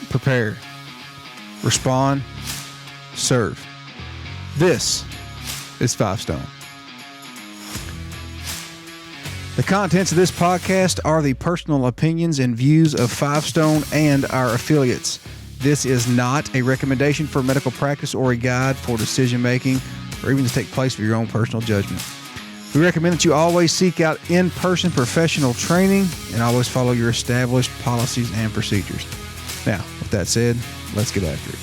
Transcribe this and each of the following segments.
prepare, respond, serve. This is 5 Stone. The contents of this podcast are the personal opinions and views of 5 Stone and our affiliates. This is not a recommendation for medical practice or a guide for decision making or even to take place for your own personal judgment. We recommend that you always seek out in-person professional training and always follow your established policies and procedures. Now, with that said, let's get after it.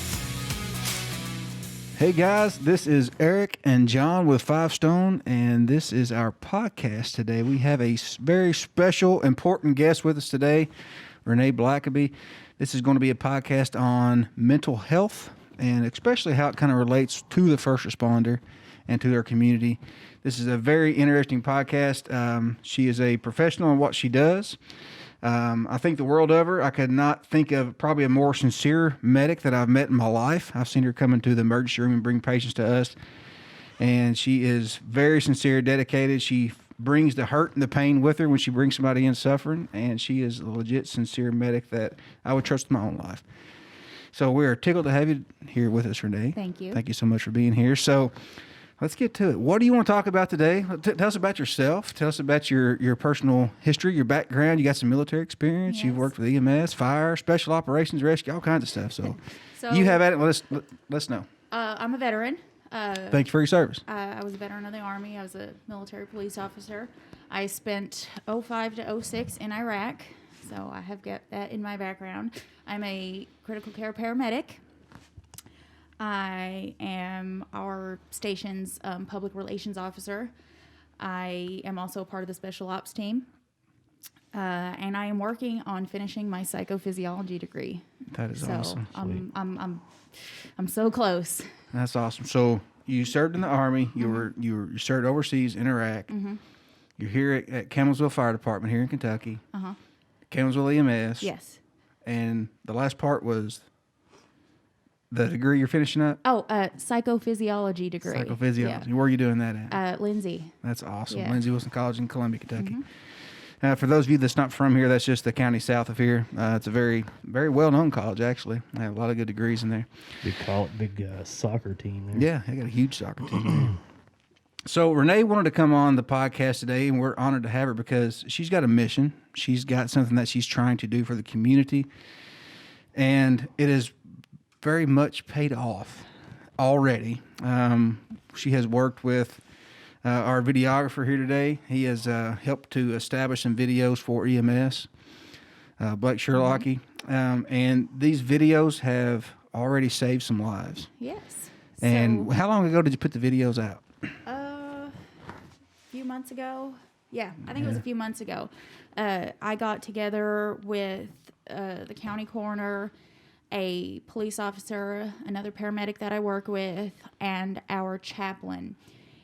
Hey guys, this is Eric and John with 5 Stone, and this is our podcast today. We have a very special, important guest with us today, Rene Blackaby. This is going to be a podcast on mental health and especially how it kind of relates to the first responder and to their community. This is a very interesting podcast. She is a professional in what she does. I think the world of her. I could not think of probably a more sincere medic that I've met in my life. I've seen her come into the emergency room and bring patients to us, and she is very sincere, dedicated. She brings the hurt and the pain with her when she brings somebody in suffering, and she is a legit, sincere medic that I would trust with my own life. So we are tickled to have you here with us, Renee. Thank you. Thank you so much for being here. So let's get to it. What do you want to talk about today? Tell us about yourself. Tell us about your personal history, your background. You got some military experience. Yes. You've worked with EMS, fire, special operations, rescue, all kinds of stuff. So you have at it. Let's know. I'm a veteran. Thank you for your service. I was a veteran of the Army. I was a military police officer. I spent 2005 to 2006 in Iraq, so I have got that in my background. I'm a critical care paramedic. I am our station's public relations officer. I am also a part of the special ops team. And I am working on finishing my psychophysiology degree. That is awesome. I'm so close. That's awesome. So you served in the Army. You served overseas in Iraq. Mm-hmm. You're here at Campbellsville Fire Department here in Kentucky. Uh-huh. Campbellsville EMS. Yes. And the last part was the degree you're finishing up? Psychophysiology degree. Psychophysiology. Yeah. Where are you doing that at? Lindsay. That's awesome. Yeah. Lindsay Wilson College in Columbia, Kentucky. Mm-hmm. For those of you that's not from here, that's just the county south of here. It's a very, very well-known college, actually. I have a lot of good degrees in there. Big soccer team there. Yeah, I got a huge soccer team there. So Renee wanted to come on the podcast today, and we're honored to have her because she's got a mission. She's got something that she's trying to do for the community, and it is very much paid off already. She has worked with our videographer here today. He has helped to establish some videos for EMS, Blake Sherlocky, and these videos have already saved some lives. Yes. And how long ago did you put the videos out? A few months ago. Yeah, I think it was a few months ago. I got together with the county coroner, a police officer, another paramedic that I work with, and our chaplain.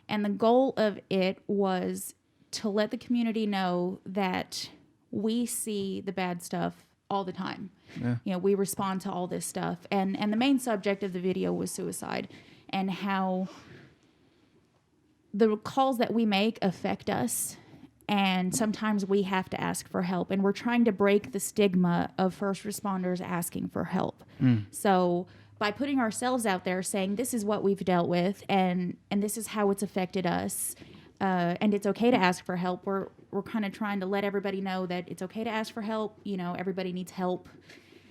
And the goal of it was to let the community know that we see the bad stuff all the time. Yeah. You know, we respond to all this stuff. And the main subject of the video was suicide and how the calls that we make affect us. And sometimes we have to ask for help. And we're trying to break the stigma of first responders asking for help. So by putting ourselves out there saying this is what we've dealt with and this is how it's affected us, and it's okay to ask for help, we're kind of trying to let everybody know that it's okay to ask for help. You know, everybody needs help.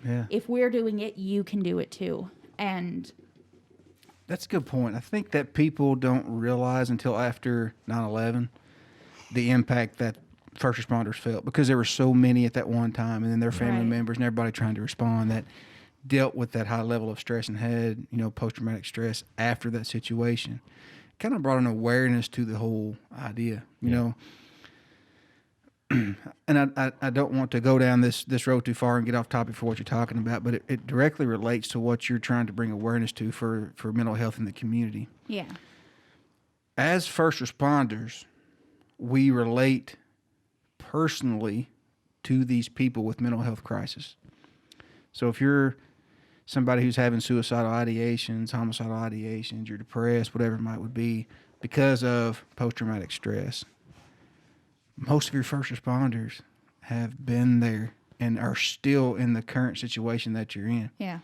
Yeah. If we're doing it, you can do it too. And that's a good point. I think that people don't realize until after 9/11 the impact that first responders felt, because there were so many at that one time, and then their family members and everybody trying to respond that dealt with that high level of stress and had, post-traumatic stress after that situation. Kind of brought an awareness to the whole idea, you know. And I don't want to go down this road too far and get off topic for what you're talking about, but it directly relates to what you're trying to bring awareness to for mental health in the community. Yeah. As first responders, we relate personally to these people with mental health crisis. So if you're somebody who's having suicidal ideations, homicidal ideations, you're depressed, whatever it might would be, because of post-traumatic stress, most of your first responders have been there and are still in the current situation that you're in. Yeah.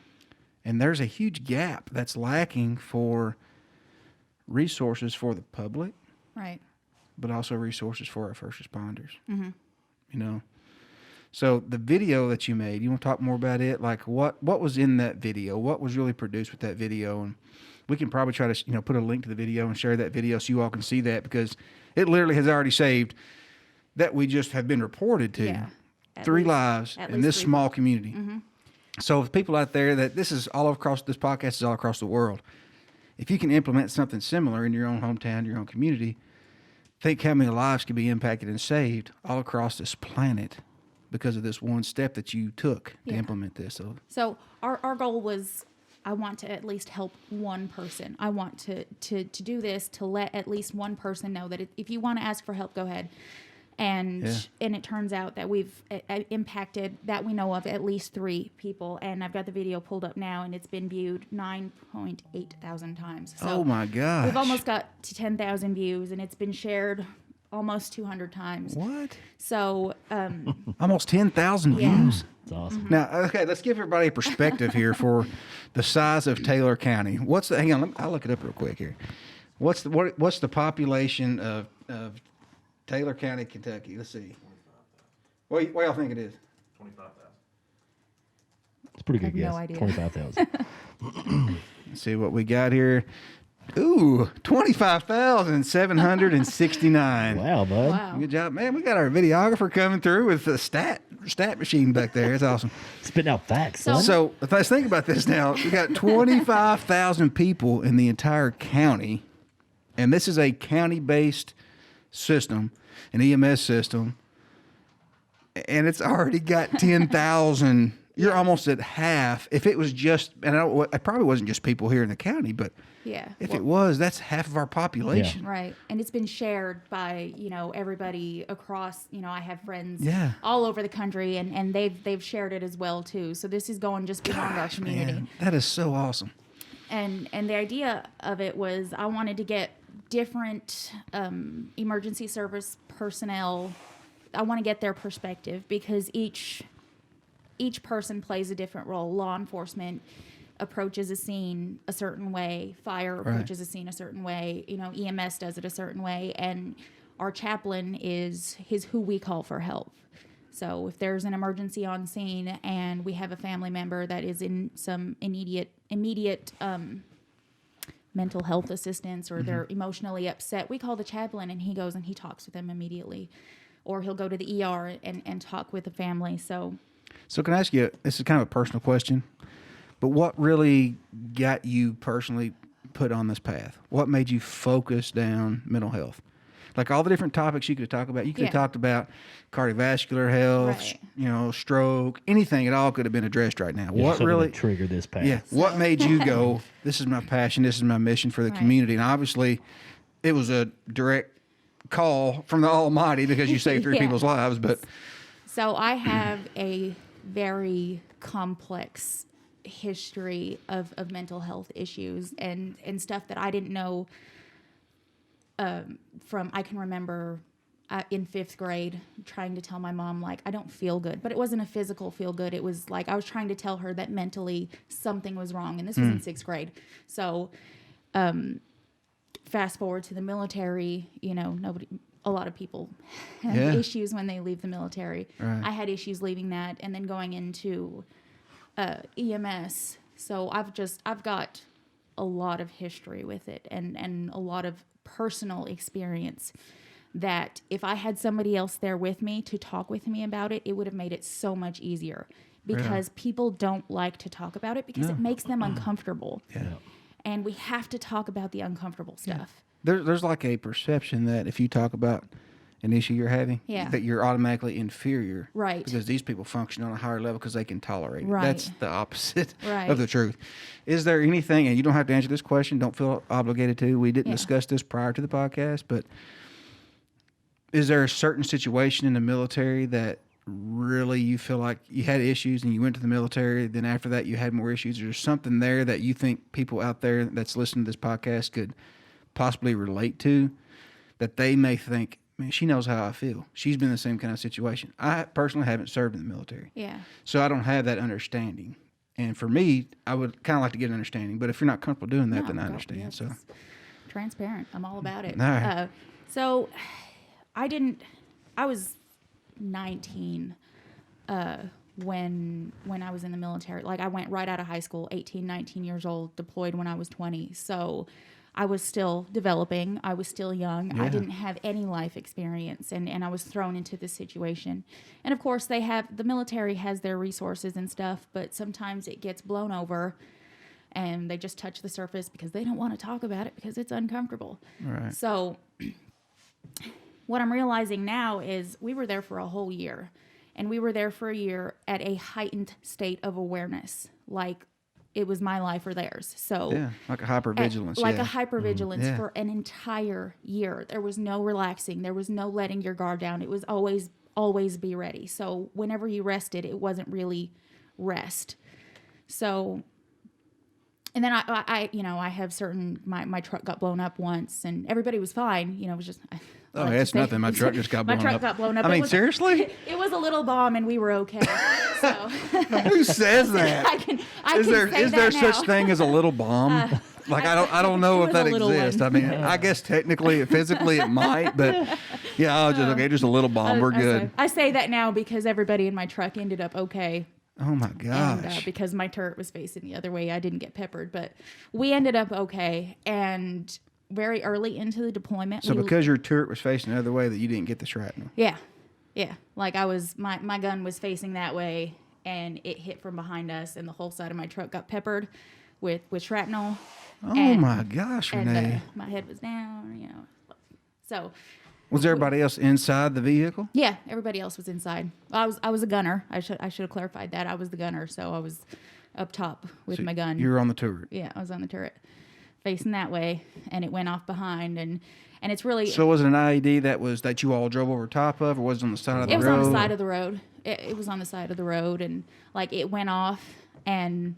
And there's a huge gap that's lacking for resources for the public, Right. but also resources for our first responders. Mm-hmm. You know, so the video that you made, you want to talk more about it? Like what was in that video? What was really produced with that video? And we can probably try to, put a link to the video and share that video so you all can see that, because it literally has already saved, that we just have been reported to, Yeah. 3 lives in this small community. Mm-hmm. So if people out there that this podcast is all across the world. If you can implement something similar in your own hometown, your own community, think how many lives could be impacted and saved all across this planet because of this one step that you took to implement this. So our goal was, I want to at least help one person. I want to do this to let at least one person know that if you want to ask for help, go ahead. And it turns out that we've impacted, that we know of, at least 3 people. And I've got the video pulled up now, and it's been viewed 9.8 thousand times. So oh my gosh. we've almost got to 10,000 views, and it's been shared almost 200 times. What? So almost 10,000 views. It's awesome. Mm-hmm. Now, okay, let's give everybody a perspective here for the size of Taylor County. Hang on, I'll look it up real quick here. What's the population of Taylor County, Kentucky? Let's see. What y'all think it is? 25,000. It's a pretty good I have guess. no idea. 25,000. Let's see what we got here. Ooh, 25,769. Wow, bud. wow. Good job, man. We got our videographer coming through with the stat machine back there. It's awesome. Spitting out facts, So- son. So let's think about this now. We got 25,000 people in the entire county, and this is a county-based system, an EMS system, and it's already got 10,000. You're almost at half. If it was just, and it probably wasn't just people here in the county, but Yeah. if Well, it was, that's half of our population. right. And it's been shared by, everybody across, I have friends Yeah. all over the country, and they've shared it as well too. So this is going just beyond our community. Man, that is so awesome. And the idea of it was, I wanted to get different emergency service personnel. I want to get their perspective, because each person plays a different role. Law enforcement approaches a scene a certain way. Fire approaches a scene a certain way. EMS does it a certain way. And our chaplain is who we call for help. So if there's an emergency on scene and we have a family member that is in some immediate mental health assistance, or they're emotionally upset, we call the chaplain, and he goes and he talks with them immediately. Or he'll go to the ER and talk with the family. So can I ask you, this is kind of a personal question, but what really got you personally put on this path? What made you focus down mental health? Like all the different topics you could have talked about. You could have talked about cardiovascular health, Right. Stroke, anything. It all could have been addressed right now. Yeah, What something really to trigger this path? Yeah. What made you go, this is my passion, this is my mission for the Right. community? And obviously it was a direct call from the Almighty, because you saved 3 Yeah. people's lives. But So I have a very complex history of mental health issues and stuff that I didn't know from, I can remember in 5th grade trying to tell my mom, like, I don't feel good. But it wasn't a physical feel good. It was like I was trying to tell her that mentally something was wrong. And this was in 6th grade. So fast forward to the military, a lot of people have issues when they leave the military. Right. I had issues leaving that and then going into EMS. So I've got a lot of history with it and a lot of personal experience that if I had somebody else there with me to talk with me about it, it would have made it so much easier, because people don't like to talk about it because it makes them uncomfortable. yeah. And we have to talk about the uncomfortable stuff. There's like a perception that if you talk about an issue you're having, that you're automatically inferior. Right. Because these people function on a higher level because they can tolerate it. Right. That's the opposite Right. of the truth. Is there anything, and you don't have to answer this question, don't feel obligated to. We didn't discuss this prior to the podcast, but is there a certain situation in the military that really you feel like you had issues and you went to the military, then after that you had more issues? Is there something there that you think people out there that's listening to this podcast could possibly relate to, that they may think, Man, she knows how I feel. She's been in the same kind of situation. I personally haven't served in the military. Yeah. So I don't have that understanding. And for me, I would kind of like to get an understanding. But if you're not comfortable doing that, then I understand. Yes, So transparent. I'm all about it. All right. So I was 19 when I was in the military. Like, I went right out of high school, 18, 19 years old, deployed when I was 20. So I was still developing. I was still young. Yeah. I didn't have any life experience, and I was thrown into this situation. And of course, the military has their resources and stuff, but sometimes it gets blown over, and they just touch the surface because they don't want to talk about it because it's uncomfortable. Right. So what I'm realizing now is we were there for a whole year, and we were there for a year at a heightened state of awareness, like it was my life or theirs. So yeah, like a hypervigilance. Like yeah. a hypervigilance Yeah. for an entire year. There was no relaxing. There was no letting your guard down. It was always be ready. So whenever you rested, it wasn't really rest. So, and then I have certain, my truck got blown up once, and everybody was fine. It was just, Oh, that's nothing. My truck just got blown up. My truck got blown up. I mean, seriously? It was a little bomb, and we were okay. So Who says that? Is there such thing as a little bomb? Like, I don't know if that exists. I mean, I guess technically, physically, it might, but yeah, I was just okay. Just a little bomb. We're good. I say that now because everybody in my truck ended up okay. Oh my gosh! And because my turret was facing the other way, I didn't get peppered, but we ended up okay. And very early into the deployment, so because your turret was facing the other way, that you didn't get the shrapnel. Yeah. Like my gun was facing that way, and it hit from behind us, and the whole side of my truck got peppered with shrapnel. Oh my gosh, Renee! And my head was down, So. Was everybody else inside the vehicle? Yeah, everybody else was inside. I was a gunner. I should have clarified that. I was the gunner, so I was up top with my gun. You were on the turret. Yeah, I was on the turret, facing that way, and it went off behind, and it's really. So was it an IED that you all drove over top of, or was it on the side of the road? It was on the side of the road. It was on the side of the road, and like it went off, and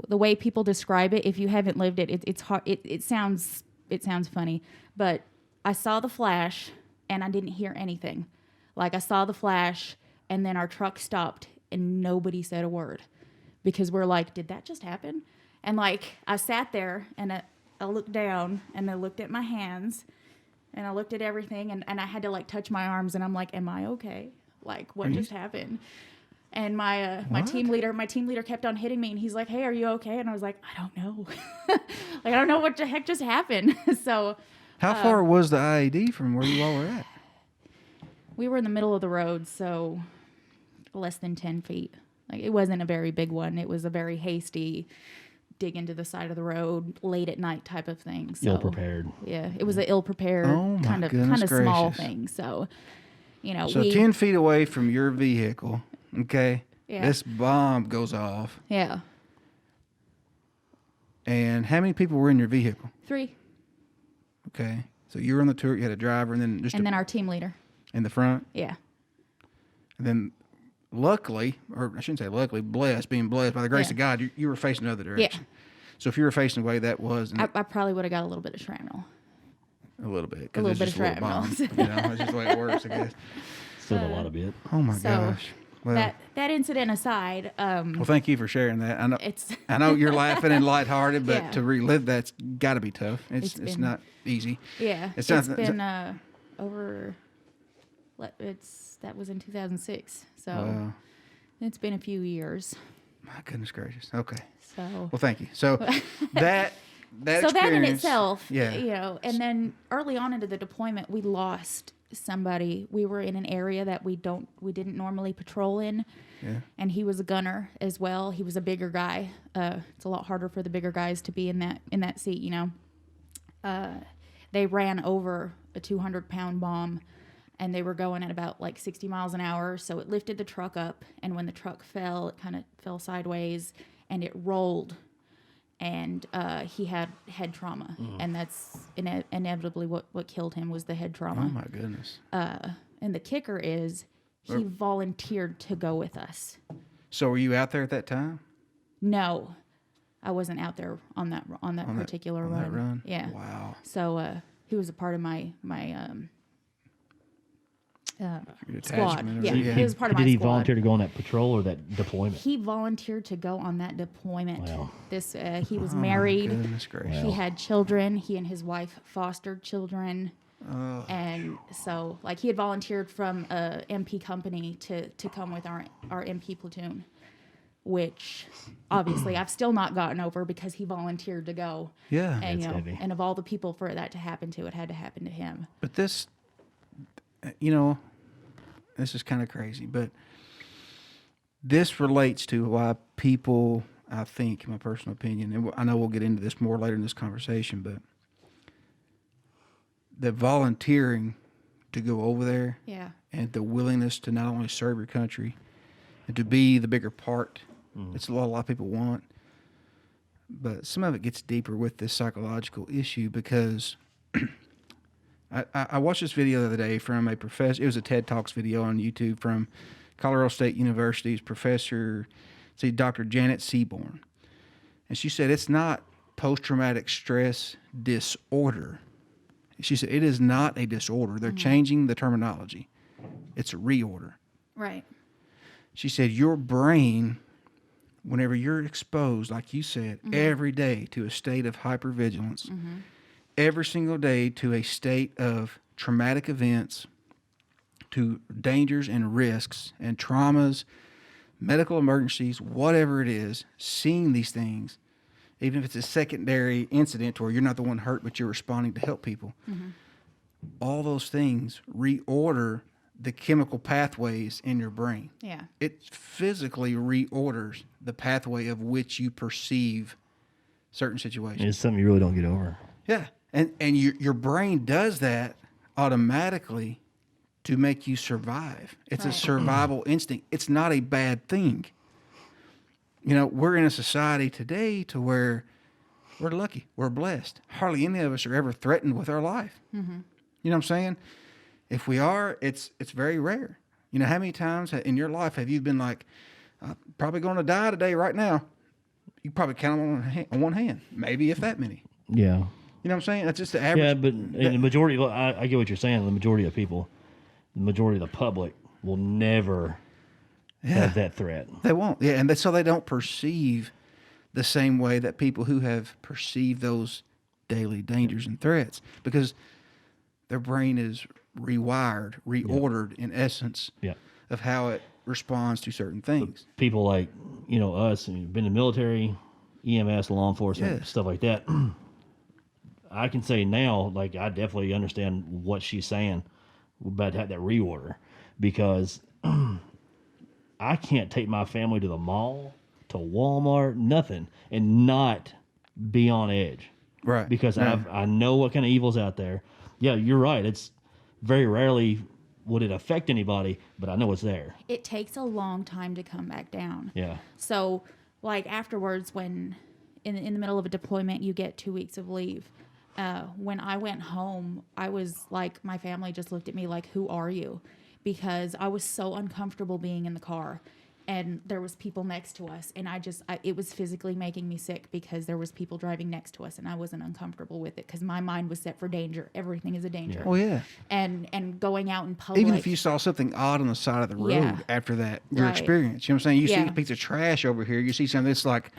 the way people describe it, if you haven't lived it, it's hard. It sounds funny, but I saw the flash, and I didn't hear anything. Like, I saw the flash, and then our truck stopped, and nobody said a word. Because we're like, did that just happen? And, like, I sat there, and I looked down, and I looked at my hands, and I looked at everything, and I had to, like, touch my arms, and I'm like, am I okay? Like, what just happened? And my team leader kept on hitting me, and he's like, hey, are you okay? And I was like, I don't know. Like, I don't know what the heck just happened. So... How far was the IED from where you all were at? We were in the middle of the road, so less than 10 feet. Like, it wasn't a very big one. It was a very hasty dig into the side of the road late at night type of thing. So, ill-prepared. Yeah, it was an ill-prepared kind of small thing. So, So 10 feet away from your vehicle, okay, yeah. This bomb goes off. Yeah. And how many people were in your vehicle? 3. Okay. So you were on the turret, you had a driver, and then our team leader. In the front? Yeah. And then luckily, or I shouldn't say luckily, being blessed by the grace of God, you were facing the other direction. Yeah. So if you were facing the way that was... I probably would have got a little bit of shrapnel. A little bit. A little bit of shrapnel. That's just the way it works, I guess. Still a lot of bit. Oh my gosh. Well, that incident aside, well, thank you for sharing that. I know you're laughing and lighthearted, but to relive that's got to be tough. It's not easy. Yeah, it's been over. That was in 2006, so it's been a few years. My goodness gracious. Okay. So well, thank you. So that so that in itself, yeah. And then early on into the deployment, we lost somebody. We were in an area that we didn't normally patrol in, and he was a gunner as well. He was a bigger guy. It's a lot harder for the bigger guys to be in that seat, They ran over a 200-pound bomb, and they were going at about like 60 miles an hour. So it lifted the truck up, and when the truck fell, it kind of fell sideways, and it rolled. And he had head trauma, and that's inevitably what killed him was the head trauma. Oh, my goodness. And the kicker is he volunteered to go with us. So were you out there at that time? No, I wasn't out there on that particular run. That run? Yeah. Wow. So he was a part of my Your squad. detachment or- Yeah, yeah. he was part of my Did he squad. volunteer to go on that patrol or that deployment? He volunteered to go on that deployment. Wow. He was Oh, my married. goodness gracious. He had children. He and his wife fostered children. Oh. And so, like, he had volunteered from a MP company to come with our MP platoon, which obviously I've still not gotten over because he volunteered to go. Yeah. And, That's heavy. and of all the people for that to happen to, it had to happen to him. But this, this is kind of crazy, but this relates to why people, I think, in my personal opinion, and I know we'll get into this more later in this conversation, but the volunteering to go over there Yeah. and the willingness to not only serve your country and to be the bigger part, it's what a lot of people want. But some of it gets deeper with this psychological issue because I watched this video the other day from a professor. It was a TED Talks video on YouTube from Colorado State University's professor, Dr. Janet Seaborn. And she said it's not post-traumatic stress disorder. She said it is not a disorder. They're changing the terminology. It's a reorder. Right. She said your brain, whenever you're exposed, like you said, every day to a state of hypervigilance, every single day to a state of traumatic events, to dangers and risks and traumas, medical emergencies, whatever it is, seeing these things, even if it's a secondary incident where you're not the one hurt, but you're responding to help people, all those things reorder the chemical pathways in your brain. Yeah. It physically reorders the pathway of which you perceive certain situations. It's something you really don't get over. Yeah. And your brain does that automatically to make you survive. It's a Right. survival instinct. It's not a bad thing. We're in a society today to where we're lucky. We're blessed. Hardly any of us are ever threatened with our life. You know what I'm saying? If we are, it's very rare. How many times in your life have you been like, I'm probably going to die today right now? You probably count them on one hand, maybe if that many. Yeah. You know what I'm saying? That's just the average. Yeah, but in the majority, I get what you're saying. The majority of people, the majority of the public will never have that threat. They won't. Yeah, and so they don't perceive the same way that people who have perceived those daily dangers and threats, because their brain is reordered in essence of how it responds to certain things. People like, us, and been in the military, EMS, law enforcement, stuff like that. I can say now, like, I definitely understand what she's saying about that reorder, because I can't take my family to the mall, to Walmart, nothing, and not be on edge. Right. Because Yeah. I know what kind of evil's out there. Yeah, you're right. It's very rarely would it affect anybody, but I know it's there. It takes a long time to come back down. Yeah. So, like, afterwards, when in the middle of a deployment, you get 2 weeks of leave. When I went home, I was like, my family just looked at me like, who are you? Because I was so uncomfortable being in the car, and there was people next to us, and it was physically making me sick because there was people driving next to us, and I wasn't uncomfortable with it because my mind was set for danger. Everything is a danger. Oh, yeah. And going out in public. Even if you saw something odd on the side of the road Yeah. after that, your Right. experience. You know what I'm saying? You see Yeah. a piece of trash over here. You see something that's like,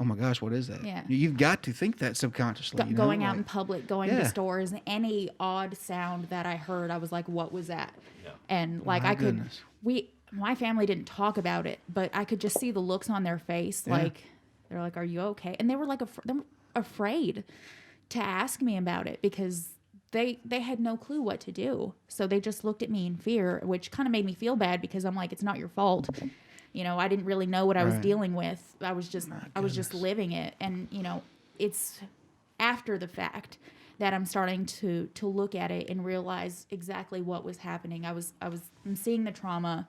oh my gosh, what is that? Yeah. You've got to think that subconsciously. Going out in public, going to Yeah. stores, any odd sound that I heard, I was like, what was that? Yeah. And like, My goodness. my family didn't talk about it, but I could just see the looks on their face. Yeah. Like, they're like, are you okay? And they were like, they were afraid to ask me about it because they had no clue what to do. So they just looked at me in fear, which kind of made me feel bad because I'm like, it's not your fault. I didn't really know what I was Right. dealing with. I was just living it. And, it's after the fact that I'm starting to look at it and realize exactly what was happening. I'm seeing the trauma.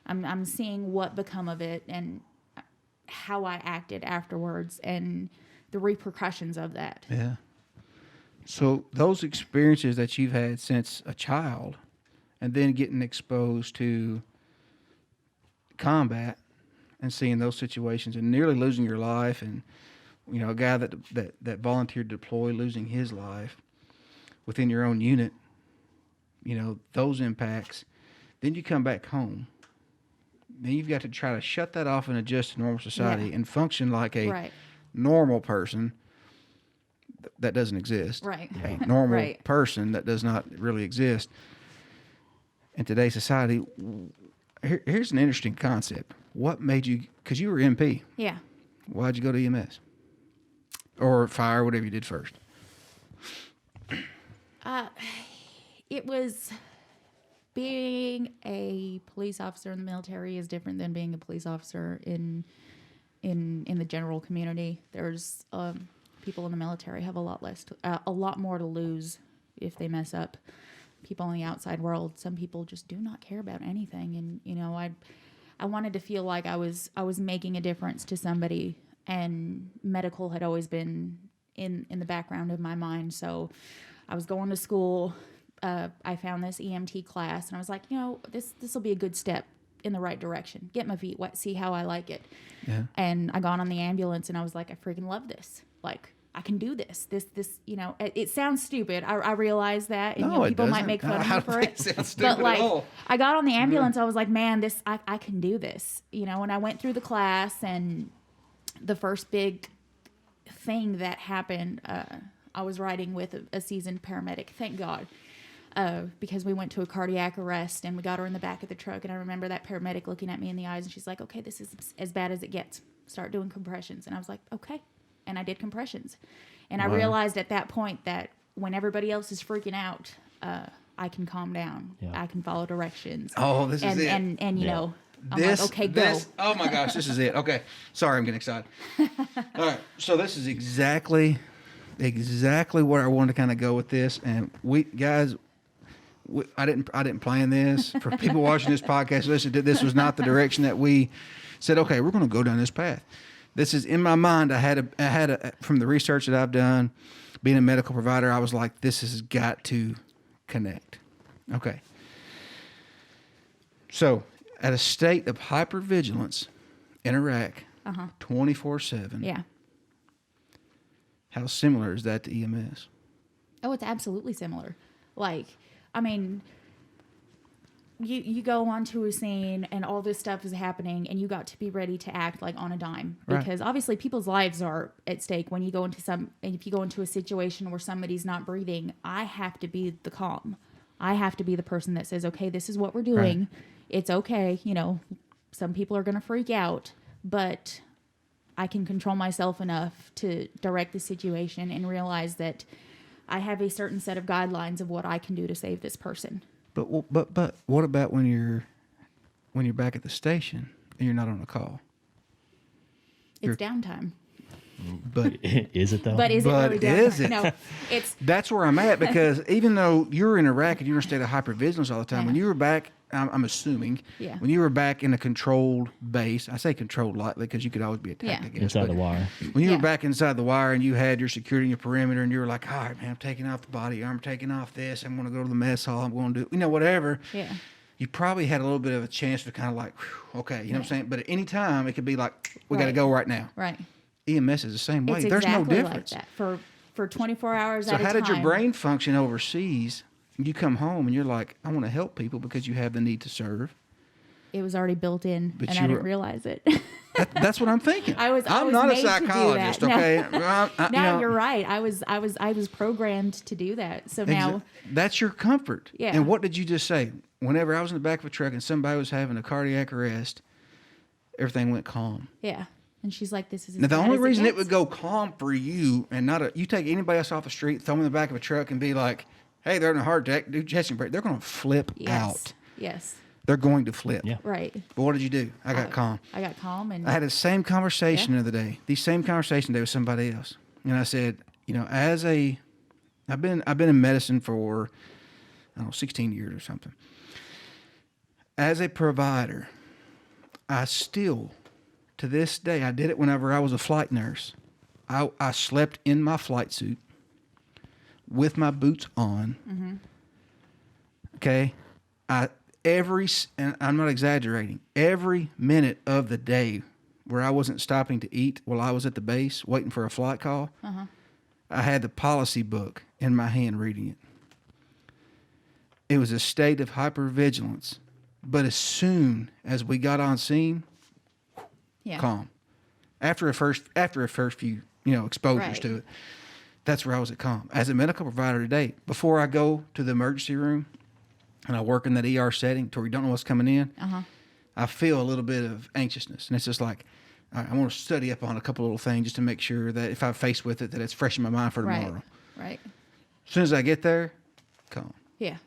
I'm seeing what become of it and how I acted afterwards and the repercussions of that. Yeah. So those experiences that you've had since a child and then getting exposed to combat and seeing those situations and nearly losing your life, and a guy that volunteered to deploy losing his life within your own unit, those impacts Then you come back home. Then you've got to try to shut that off and adjust to normal society and function like a normal person that doesn't exist. Right. A normal person that does not really exist. In today's society, here's an interesting concept. What made you, because you were MP. Yeah. Why'd you go to EMS? Or fire, whatever you did first. It was, being a police officer in the military is different than being a police officer in the general community. There's people in the military have a lot more to lose if they mess up. People in the outside world, some people just do not care about anything, and you know, I wanted to feel like I was making a difference to somebody, and medical had always been in the background of my mind. So I was going to school. I found this EMT class, and I was like, you know, this will be a good step in the right direction. Get my feet wet, see how I like it. Yeah. And I got on the ambulance, and I was like, I freaking love this. Like, I can do this. This, you know, it sounds stupid. I realize that, and you know, people might make fun of me for it. But like, I got on the ambulance, I was like, man, I can do this. You know, and I went through the class, and the first big thing that happened, I was riding with a seasoned paramedic, thank God. Because we went to a cardiac arrest, and we got her in the back of the truck, and I remember that paramedic looking at me in the eyes, and she's like, okay, this is as bad as it gets. Start doing compressions. And I was like, okay. And I did compressions. And I realized at that point that when everybody else is freaking out, I can calm down. Yeah. I can follow directions. Oh, this is it. And you know, I'm like, okay, go. Oh my gosh, this is it. Okay. Sorry, I'm getting excited. All right. So this is exactly where I wanted to kind of go with this. And I didn't plan this. For people watching this podcast, listen, this was not the direction that we said, okay, we're going to go down this path. This is in my mind. I had from the research that I've done, being a medical provider, I was like, this has got to connect. Okay. So at a state of hypervigilance in Iraq, 24/7. Yeah. How similar is that to EMS? Oh, it's absolutely similar. Like, I mean, you go onto a scene and all this stuff is happening, and you got to be ready to act like on a dime, because obviously people's lives are at stake when you go into if you go into a situation where somebody's not breathing. I have to be the calm. I have to be the person that says, okay, this is what we're doing. Right. It's okay. You know, some people are going to freak out, but I can control myself enough to direct the situation and realize that I have a certain set of guidelines of what I can do to save this person. But what about when you're back at the station and you're not on a call? It's downtime. But is it though? But is it really downtime? Is it? No, it's. That's where I'm at, because even though you're in Iraq and you're in a state of hypervigilance all the time, when you were back, I'm assuming, when you were back in a controlled base, I say controlled lightly because you could always be attacked, I guess. Inside the wire. When you were back inside the wire and you had your security and your perimeter, and you were like, all right, man, I'm taking off the body, I'm taking off this, I'm going to go to the mess hall, I'm going to do, whatever. Yeah. You probably had a little bit of a chance to kind of like, okay, you know what I'm saying? But at any time, it could be like, we got to go right now. Right. EMS is the same way. It's There's exactly no difference. Like that. For 24 hours at a time. So how did your brain function overseas? You come home and you're like, I want to help people because you have the need to serve. It was already built in, and I didn't realize it. That's what I'm thinking. I'm not a psychologist, okay? No, you're right. I was programmed to do that. So now that's your comfort. Yeah. And what did you just say? Whenever I was in the back of a truck and somebody was having a cardiac arrest, everything went calm. Yeah. And she's like, this is now the only reason it would go calm for you, and not you take anybody else off the street, throw them in the back of a truck, and be like, hey, they're in a heart attack, do chest break. They're going to flip out. Yes. They're going to flip. Yeah. Right. But what did you do? I got calm. I got calm, and I had the same conversation the other day. The same conversation today with somebody else, and I said, I've been in medicine for 16 years or something. As a provider, I still, to this day, I did it whenever I was a flight nurse. I slept in my flight suit with my boots on. Mm-hmm. Okay? And I'm not exaggerating, every minute of the day where I wasn't stopping to eat while I was at the base waiting for a flight call, I had the policy book in my hand reading it. It was a state of hypervigilance But as soon as we got on scene, calm. After a first few, exposures to it, that's where I was at calm. As a medical provider today, before I go to the emergency room and I work in that ER setting to where you don't know what's coming in, I feel a little bit of anxiousness. And it's just like, I want to study up on a couple little things just to make sure that if I'm faced with it, that it's fresh in my mind for tomorrow. Right. As soon as I get there, calm. Yeah.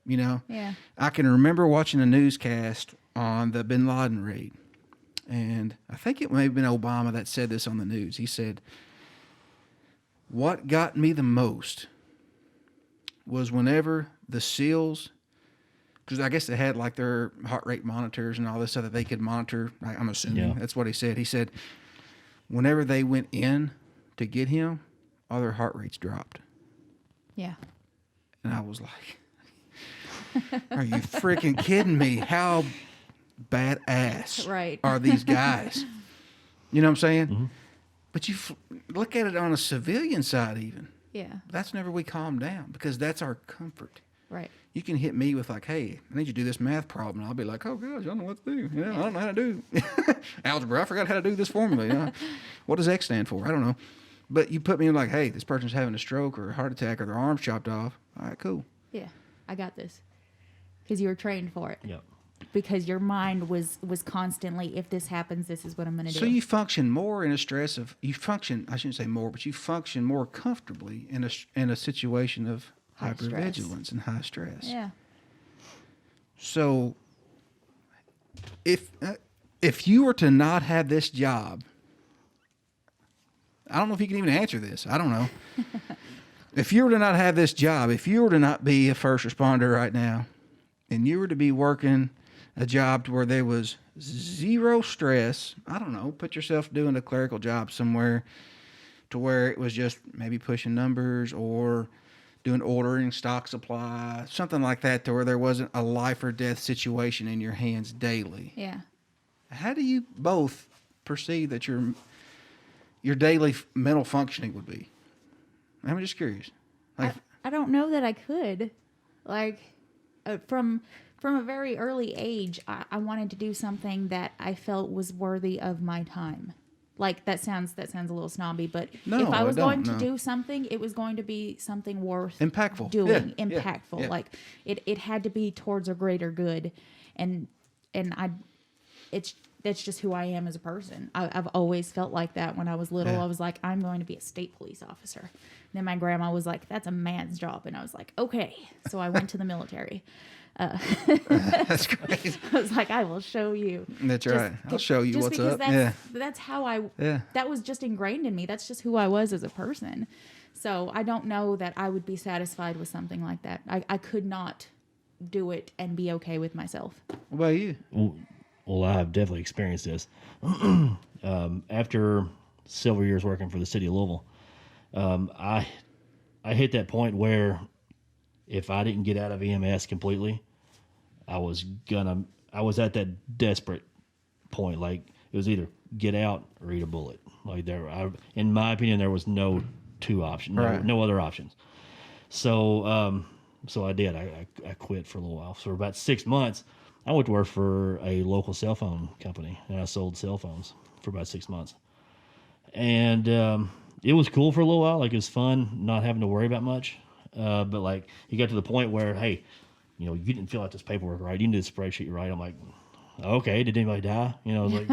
Yeah. I can remember watching a newscast on the Bin Laden raid. And I think it may have been Obama that said this on the news. He said, what got me the most was whenever the SEALs, because I guess they had like their heart rate monitors and all this so that they could monitor. I'm assuming that's what he said. He said, whenever they went in to get him, all their heart rates dropped. Yeah. And I was like, are you freaking kidding me? How badass are these guys? You know what I'm saying? Mm-hmm. But you look at it on a civilian side even. Yeah. That's whenever we calm down because that's our comfort. Right. You can hit me with like, hey, I need you to do this math problem. And I'll be like, oh, gosh, I don't know what to do. I don't know how to do algebra. I forgot how to do this formula. What does X stand for? I don't know. But you put me in like, hey, this person's having a stroke or a heart attack or their arm's chopped off. All right, cool. Yeah, I got this. Because you were trained for it. Yep. Because your mind was constantly, if this happens, this is what I'm going to do. So you function more in a stress of, I shouldn't say more, but you function more comfortably in a situation of hypervigilance and high stress. Yeah. So if you were to not have this job, I don't know if you can even answer this. I don't know. If you were to not have this job, if you were to not be a first responder right now, and you were to be working a job to where there was zero stress, I don't know, put yourself doing a clerical job somewhere to where it was just maybe pushing numbers or doing ordering stock supply, something like that, to where there wasn't a life or death situation in your hands daily. Yeah. How do you both perceive that your daily mental functioning would be? I'm just curious. I don't know that I could. From a very early age, I wanted to do something that I felt was worthy of my time. That sounds a little snobby, but if I was going to do something, it was going to be something worth impactful doing, impactful. Yeah. It had to be towards a greater good, and that's just who I am as a person. I've always felt like that when I was little. I was like, I'm going to be a state police officer. And then my grandma was like, that's a man's job. And I was like, okay. So I went to the military. That's great. I was like, I will show you. That's right. I'll show you what's up. That's how that was just ingrained in me. That's just who I was as a person. So I don't know that I would be satisfied with something like that. I could not do it and be okay with myself. What about you? Well, I've definitely experienced this. After several years working for the city of Louisville, I hit that point where if I didn't get out of EMS completely, I was at that desperate point. Like, it was either get out or eat a bullet. In my opinion, there was no two options, no other options. So, so I did. I quit for a little while. So for about 6 months, I went to work for a local cell phone company, and I sold cell phones for about 6 months. And it was cool for a little while. It was fun not having to worry about much. But you got to the point where, hey, you didn't fill out this paperwork right. You did this spreadsheet right. I'm like, okay, did anybody die? I was like,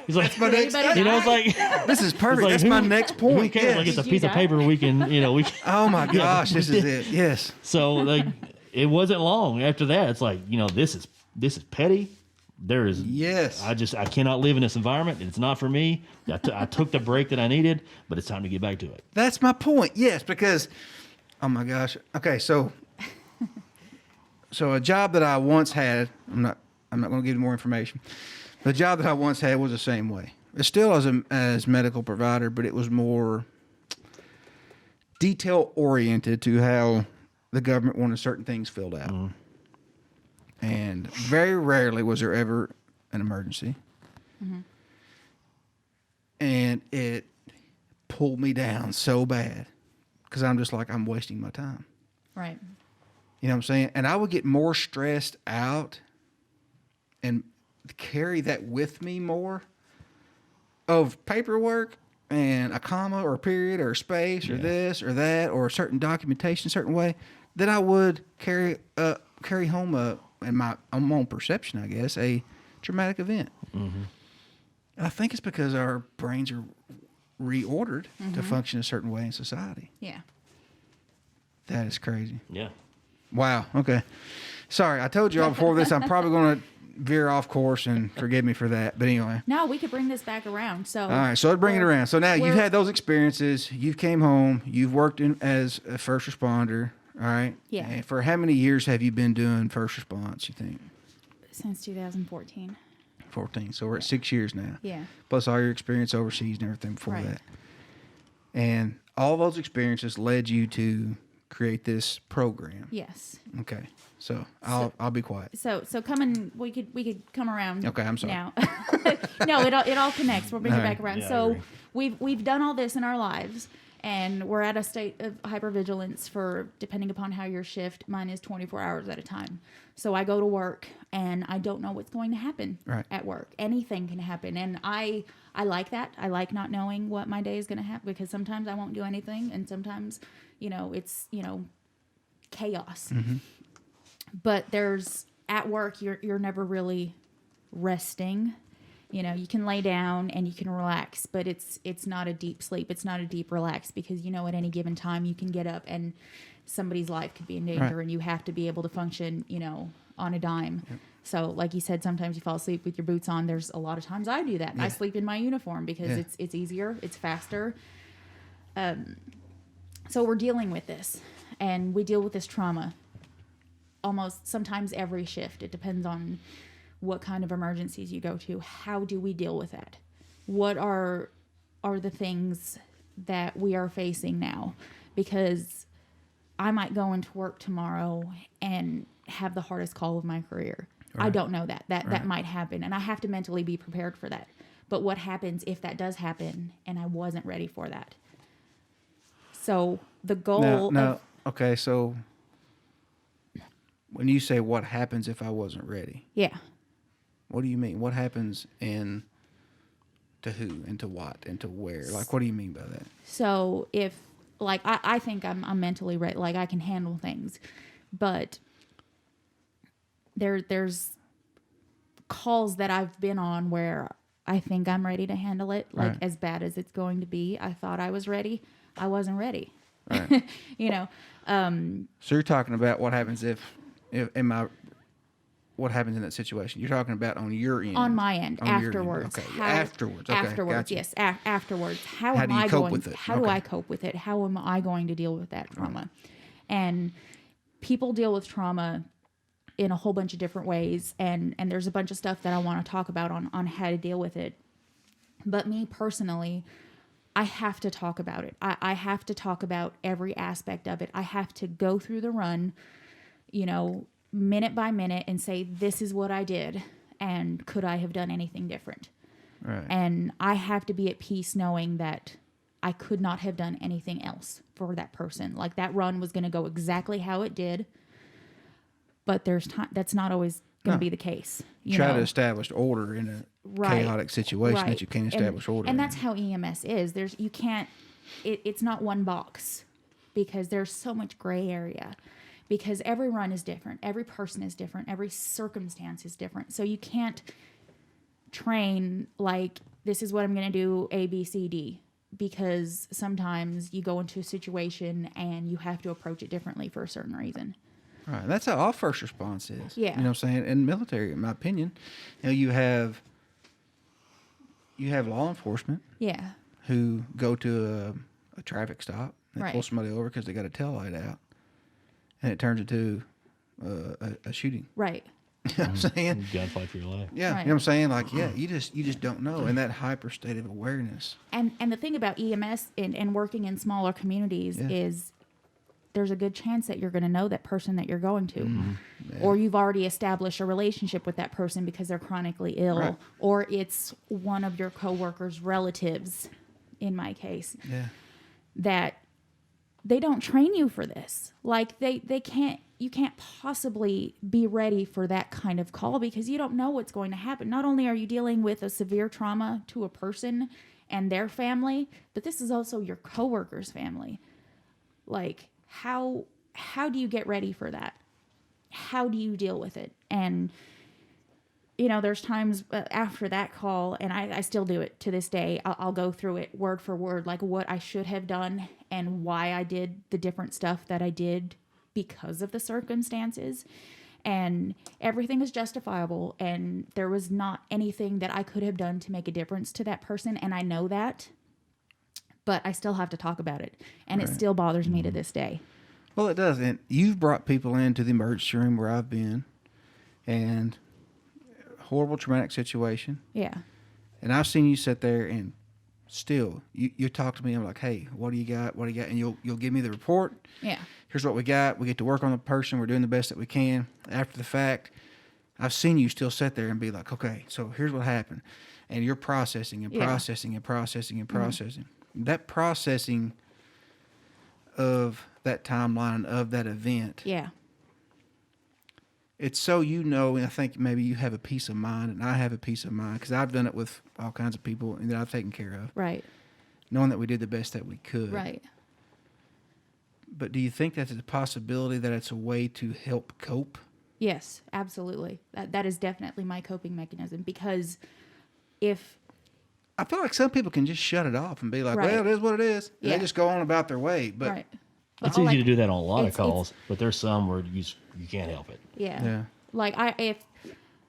he's like, that's my next thing. It's like, this is perfect. That's my next point. Who cares? It's a piece of paper we can. Oh my gosh, this is it. Yes. So it wasn't long after that. It's like, this is petty. There is. Yes. I cannot live in this environment. It's not for me. I took the break that I needed, but it's time to get back to it. That's my point. Yes, because, oh my gosh. Okay, so a job that I once had, I'm not going to give you more information. The job that I once had was the same way. It's still as medical provider, but it was more detail oriented to how the government wanted certain things filled out. Mm. And very rarely was there ever an emergency. Mm-hmm. And it pulled me down so bad because I'm just like, I'm wasting my time. Right. You know what I'm saying? And I would get more stressed out and carry that with me more of paperwork and a comma or a period or a space or this or that or a certain documentation, a certain way, than I would carry home in my own perception, I guess, a traumatic event. Mm-hmm. I think it's because our brains are reordered to function a certain way in society. Yeah. That is crazy. Yeah. Wow. Okay. Sorry, I told you all before this. I'm probably going to veer off course, and forgive me for that. But anyway. No, we could bring this back around. So. All right. So let's bring it around. So now you've had those experiences. You've came home. You've worked as a first responder. All right. Yeah. And for how many years have you been doing first response, you think? Since 2014. 14. So we're at 6 years now. Yeah. Plus all your experience overseas and everything before Right. that. And all those experiences led you to create this program. Yes. Okay. So I'll be quiet. So coming, we could come around. Okay, I'm sorry. Now. No, it all connects. We'll bring it back around. Yeah, I so agree. we've done all this in our lives, and we're at a state of hypervigilance for, depending upon how your shift. Mine is 24 hours at a time. So I go to work and I don't know what's going to happen at work. Anything can happen, and I like that. I like not knowing what my day is going to happen, because sometimes I won't do anything, and sometimes it's chaos. Mm-hmm. But at work, you're never really resting. You can lay down and you can relax, but it's not a deep sleep. It's not a deep relax, because at any given time you can get up and somebody's life could be in danger, and you have to be able to function, on a dime. Yep. So like you said, sometimes you fall asleep with your boots on. There's a lot of times I do that. Yeah. I sleep in my uniform because it's easier, it's faster. So we're dealing with this, and we deal with this trauma almost sometimes every shift. It depends on what kind of emergencies you go to. How do we deal with that? What are the things that we are facing now? Because I might go into work tomorrow and have the hardest call of my career. Right. I don't know that. That might happen, and I have to mentally be prepared for that. But what happens if that does happen and I wasn't ready for that? So the goal okay, so when you say what happens if I wasn't ready? Yeah. What do you mean? What happens to who and to what and to where? Like, what do you mean by that? So if, like, I think I'm mentally ready, like I can handle things, but there's calls that I've been on where I think I'm ready to handle it, like as bad as it's going to be. I thought I was ready. I wasn't ready. Right. So you're talking about what happens what happens in that situation? You're talking about on your end. On my end, afterwards. Okay. Afterwards. Okay. Afterwards, gotcha. yes. Afterwards. How do you cope with it? How do I cope with it? How am I going to deal with that trauma? And people deal with trauma in a whole bunch of different ways, and there's a bunch of stuff that I want to talk about on how to deal with it. But me personally, I have to talk about it. I have to talk about every aspect of it. I have to go through the run, minute by minute, and say, this is what I did, and could I have done anything different? Right. And I have to be at peace knowing that I could not have done anything else for that person. Like, that run was going to go exactly how it did, but there's time. That's not always going to be the case. Try to establish order in a chaotic situation that you can't establish order. And that's how EMS is. It's not one box, because there's so much gray area, because every run is different. Every person is different. Every circumstance is different. So you can't train like, this is what I'm going to do, A, B, C, D, because sometimes you go into a situation and you have to approach it differently for a certain reason. Right. That's how all first response is. Yeah. You know what I'm saying? In the military, in my opinion, you have law enforcement. Yeah. Who go to a traffic stop and pull Right. somebody over because they got a tail light out, and it turns into a shooting. Right. You know what I'm saying? Gunfight for your life. Yeah. Right. You know what I'm saying? Like, you just don't know. And that hyper state of awareness. And the thing about EMS and working in smaller communities is there's a good chance that you're going to know that person that you're going to. Mm-hmm. Yeah. Or you've already established a relationship with that person because they're chronically ill. Right. Or it's one of your coworkers' relatives, in my case, that they don't train you for this. Like, they can't, you can't possibly be ready for that kind of call because you don't know what's going to happen. Not only are you dealing with a severe trauma to a person and their family, but this is also your coworker's family. Like, how do you get ready for that? How do you deal with it? And, you know, there's times after that call, and I still do it to this day. I'll go through it word for word, like what I should have done and why I did the different stuff that I did because of the circumstances. And everything is justifiable. And there was not anything that I could have done to make a difference to that person. And I know that, but I still have to talk about it. And it still bothers me to this day. Well, it does. And you've brought people into the emergency room where I've been, and horrible traumatic situation. Yeah. And I've seen you sit there and still you talk to me. I'm like, hey, what do you got? What do you got? And you'll give me the report. Yeah. Here's what we got. We get to work on the person. We're doing the best that we can. After the fact, I've seen you still sit there and be like, okay, so here's what happened. And you're processing and processing and processing and processing. That processing of that timeline, of that event. Yeah. It's so, you know, and I think maybe you have a peace of mind and I have a peace of mind because I've done it with all kinds of people that I've taken care of. Right. Knowing that we did the best that we could. Right. But do you think that's a possibility that it's a way to help cope? Yes, absolutely. That is definitely my coping mechanism because if... I feel like some people can just shut it off and be like, Right. well, it is what it is. And Yeah. they just go on about their way. But right. It's easy to do that on a lot of calls, but there's some where you can't help it. Yeah. Like if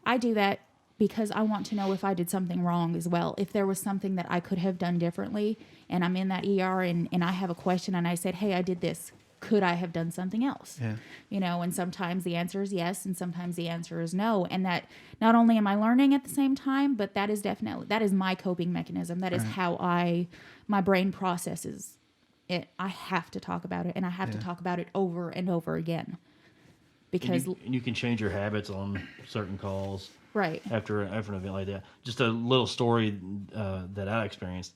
I do that because I want to know if I did something wrong as well. If there was something that I could have done differently and I'm in that ER and I have a question and I said, hey, I did this. Could I have done something else? Yeah. You know, and sometimes the answer is yes and sometimes the answer is no. And that not only am I learning at the same time, but that is my coping mechanism. That is how my brain processes it. I have to talk about it and I have to talk about it over and over again. Because and you can change your habits on certain calls. Right. After an event like that. Just a little story that I experienced.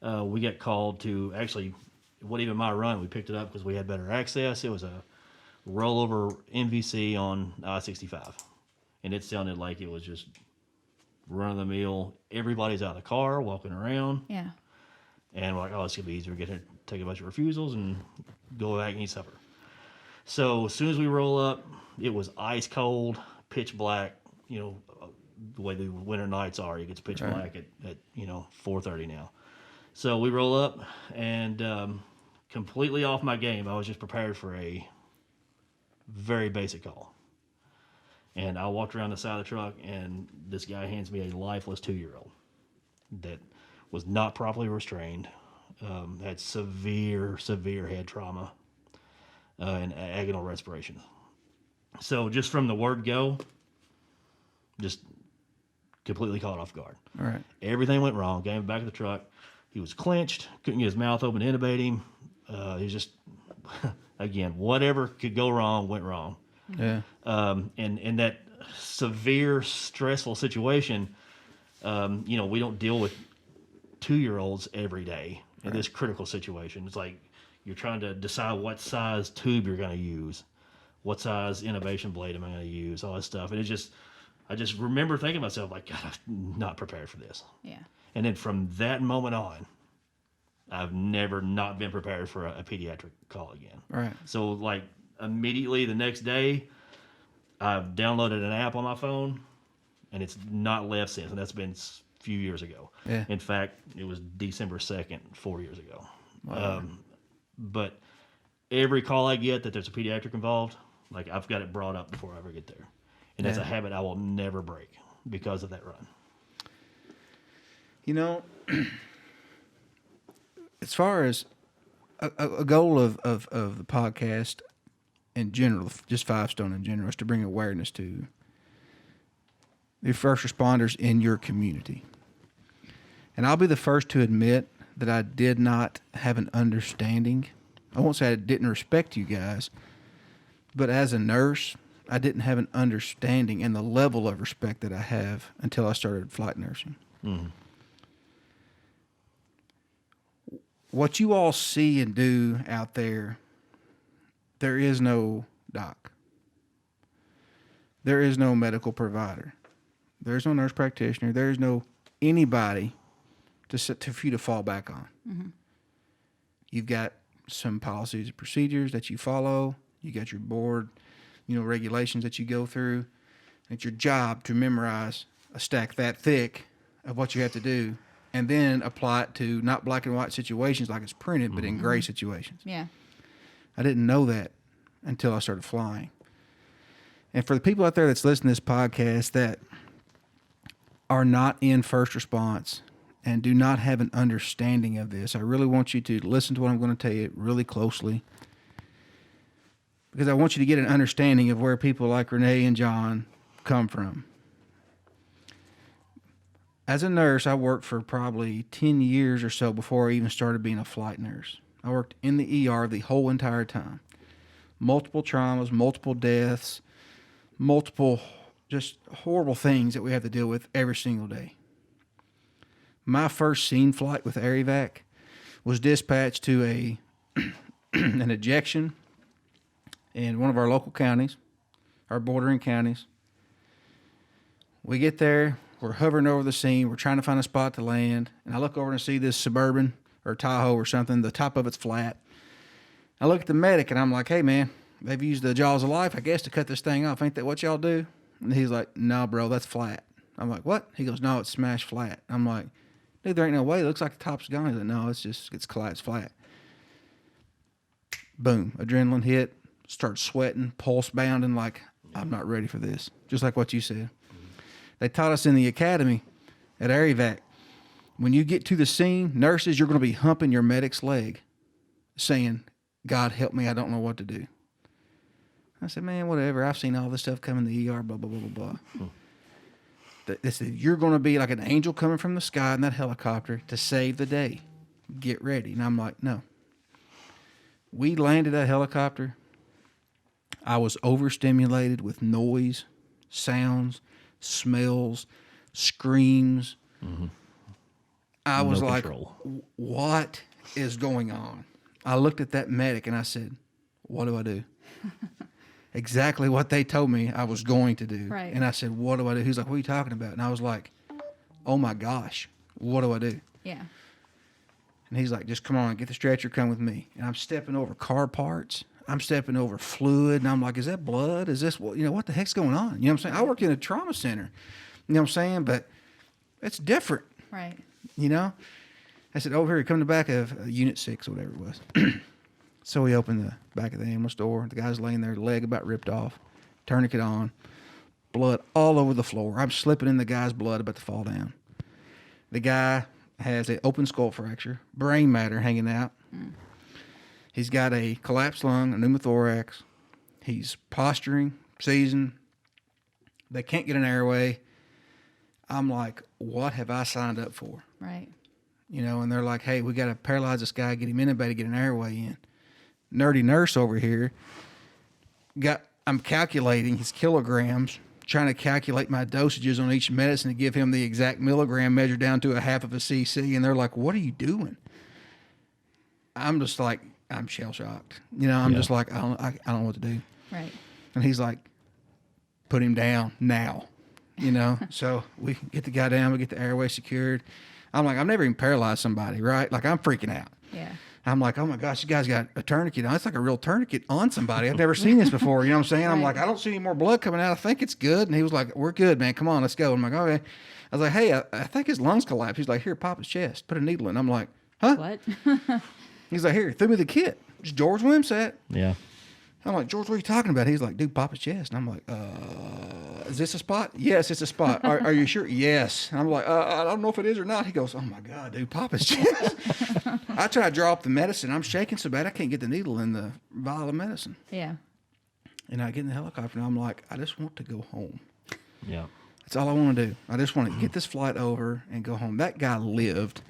We got called to actually, it wasn't even my run. We picked it up because we had better access. It was a rollover MVC on I-65. And it sounded like it was just run-of-the-mill. Everybody's out of the car, walking around. Yeah. And we're like, oh, it's going to be easier. Get here, take a bunch of refusals and go back and eat supper. So as soon as we roll up, it was ice cold, pitch black, you know, the way the winter nights are. It gets pitch black at 4:30 now. So we roll up and completely off my game. I was just prepared for a very basic call. And I walked around the side of the truck and this guy hands me a lifeless 2-year-old that was not properly restrained, had severe head trauma. And agonal respiration. So just from the word go, just completely caught off guard. All right. Everything went wrong. Got him back of the truck. He was clenched. Couldn't get his mouth open to intubate him. He was just, again, whatever could go wrong went wrong. Yeah. And that severe, stressful situation, we don't deal with 2-year-olds every day in this critical situation. It's like, you're trying to decide what size tube you're going to use, what size intubation blade am I going to use, all this stuff. And I just remember thinking to myself, like, God, I'm not prepared for this. Yeah. And then from that moment on, I've never not been prepared for a pediatric call again. Right. So, like, immediately the next day, I've downloaded an app on my phone, and it's not left since. And that's been a few years ago. Yeah. In fact, it was December 2nd, 4 years ago. Wow. But every call I get that there's a pediatric involved, like I've got it brought up before I ever get there. And that's a habit I will never break because of that run. You know, as far as a goal of the podcast in general, just Five Stone in general, is to bring awareness to the first responders in your community. And I'll be the first to admit that I did not have an understanding. I won't say I didn't respect you guys, but as a nurse, I didn't have an understanding and the level of respect that I have until I started flight nursing. Mm-hmm. What you all see and do out there, there is no doc. there is no medical provider. There's no nurse practitioner. There's no anybody for you to fall back on. Mm-hmm. You've got some policies and procedures that you follow. You got your board, regulations that you go through. It's your job to memorize a stack that thick of what you have to do, and then apply it to not black and white situations like it's printed, but in gray situations. Yeah. I didn't know that until I started flying. And for the people out there that's listening to this podcast that are not in first response and do not have an understanding of this, I really want you to listen to what I'm going to tell you really closely, because I want you to get an understanding of where people like Rene and John come from. As a nurse, I worked for probably 10 years or so before I even started being a flight nurse. I worked in the ER the whole entire time. Multiple traumas, multiple deaths, multiple just horrible things that we have to deal with every single day. My first scene flight with Air Evac was dispatched to an ejection in one of our local counties, our bordering counties. We get there, we're hovering over the scene, we're trying to find a spot to land, and I look over and see this Suburban or Tahoe or something, the top of it's flat. I look at the medic and I'm like, hey man, they've used the jaws of life, I guess, to cut this thing off. Ain't that what y'all do? And he's like, no, bro, that's flat. I'm like, what? He goes, no, it's smashed flat. I'm like, dude, there ain't no way. It looks like the top's gone. He's like, no, it's collapsed flat. Boom, adrenaline hit, start sweating, pulse bounding, like, I'm not ready for this. Just like what you said. They taught us in the academy at Air Evac, when you get to the scene, nurses, you're going to be humping your medic's leg, saying, God help me, I don't know what to do. I said, man, whatever. I've seen all this stuff come in the ER, blah, blah, blah, blah, blah. They said, you're going to be like an angel coming from the sky in that helicopter to save the day. Get ready. And I'm like, no. We landed that helicopter. I was overstimulated with noise, sounds, smells, screams. Mm-hmm. I was like, what is going on? I looked at that medic and I said, what do I do? Exactly what they told me I was going to do. Right. And I said, what do I do? He's like, what are you talking about? And I was like, oh my gosh, what do I do? Yeah. And he's like, just come on, get the stretcher, come with me. And I'm stepping over car parts. I'm stepping over fluid. And I'm like, is that blood? Is this, what the heck's going on? You know what I'm saying? I work in a trauma center. You know what I'm saying? But it's different. Right. I said, over here, come to the back of Unit 6 or whatever it was. So we opened the back of the ambulance door. The guy's laying there, leg about ripped off, tourniquet on, blood all over the floor. I'm slipping in the guy's blood, about to fall down. The guy has an open skull fracture, brain matter hanging out. Mm. He's got a collapsed lung, a pneumothorax. He's posturing, seizing. They can't get an airway. I'm like, what have I signed up for? Right. And they're like, hey, we got to paralyze this guy, get him intubated, get an airway in. Nerdy nurse over here, I'm calculating his kilograms, trying to calculate my dosages on each medicine to give him the exact milligram measured down to a half of a cc. And they're like, what are you doing? I'm just like, I'm shell shocked. I'm just like, I don't know what to do. Right. And he's like, put him down now. So we get the guy down, we get the airway secured. I'm like, I've never even paralyzed somebody, right? Like, I'm freaking out. Yeah. I'm like, oh my gosh, you guys got a tourniquet on. It's like a real tourniquet on somebody. I've never seen this before. You know what I'm saying? Right. I'm like, I don't see any more blood coming out. I think it's good. And he was like, we're good, man. Come on, let's go. I'm like, okay. I was like, hey, I think his lungs collapsed. He's like, here, pop his chest. Put a needle in. I'm like, huh? What? He's like, here, threw me the kit. It's George Wimsett. Yeah. I'm like, George, what are you talking about? He's like, dude, pop his chest. And I'm like, is this a spot? Yes, it's a spot. Are you sure? Yes. And I'm like, I don't know if it is or not. He goes, oh my God, dude, pop his chest. I try to draw up the medicine. I'm shaking so bad I can't get the needle in the vial of medicine. Yeah. And I get in the helicopter and I'm like, I just want to go home. Yeah. That's all I want to do. I just want to get this flight over and go home. That guy lived.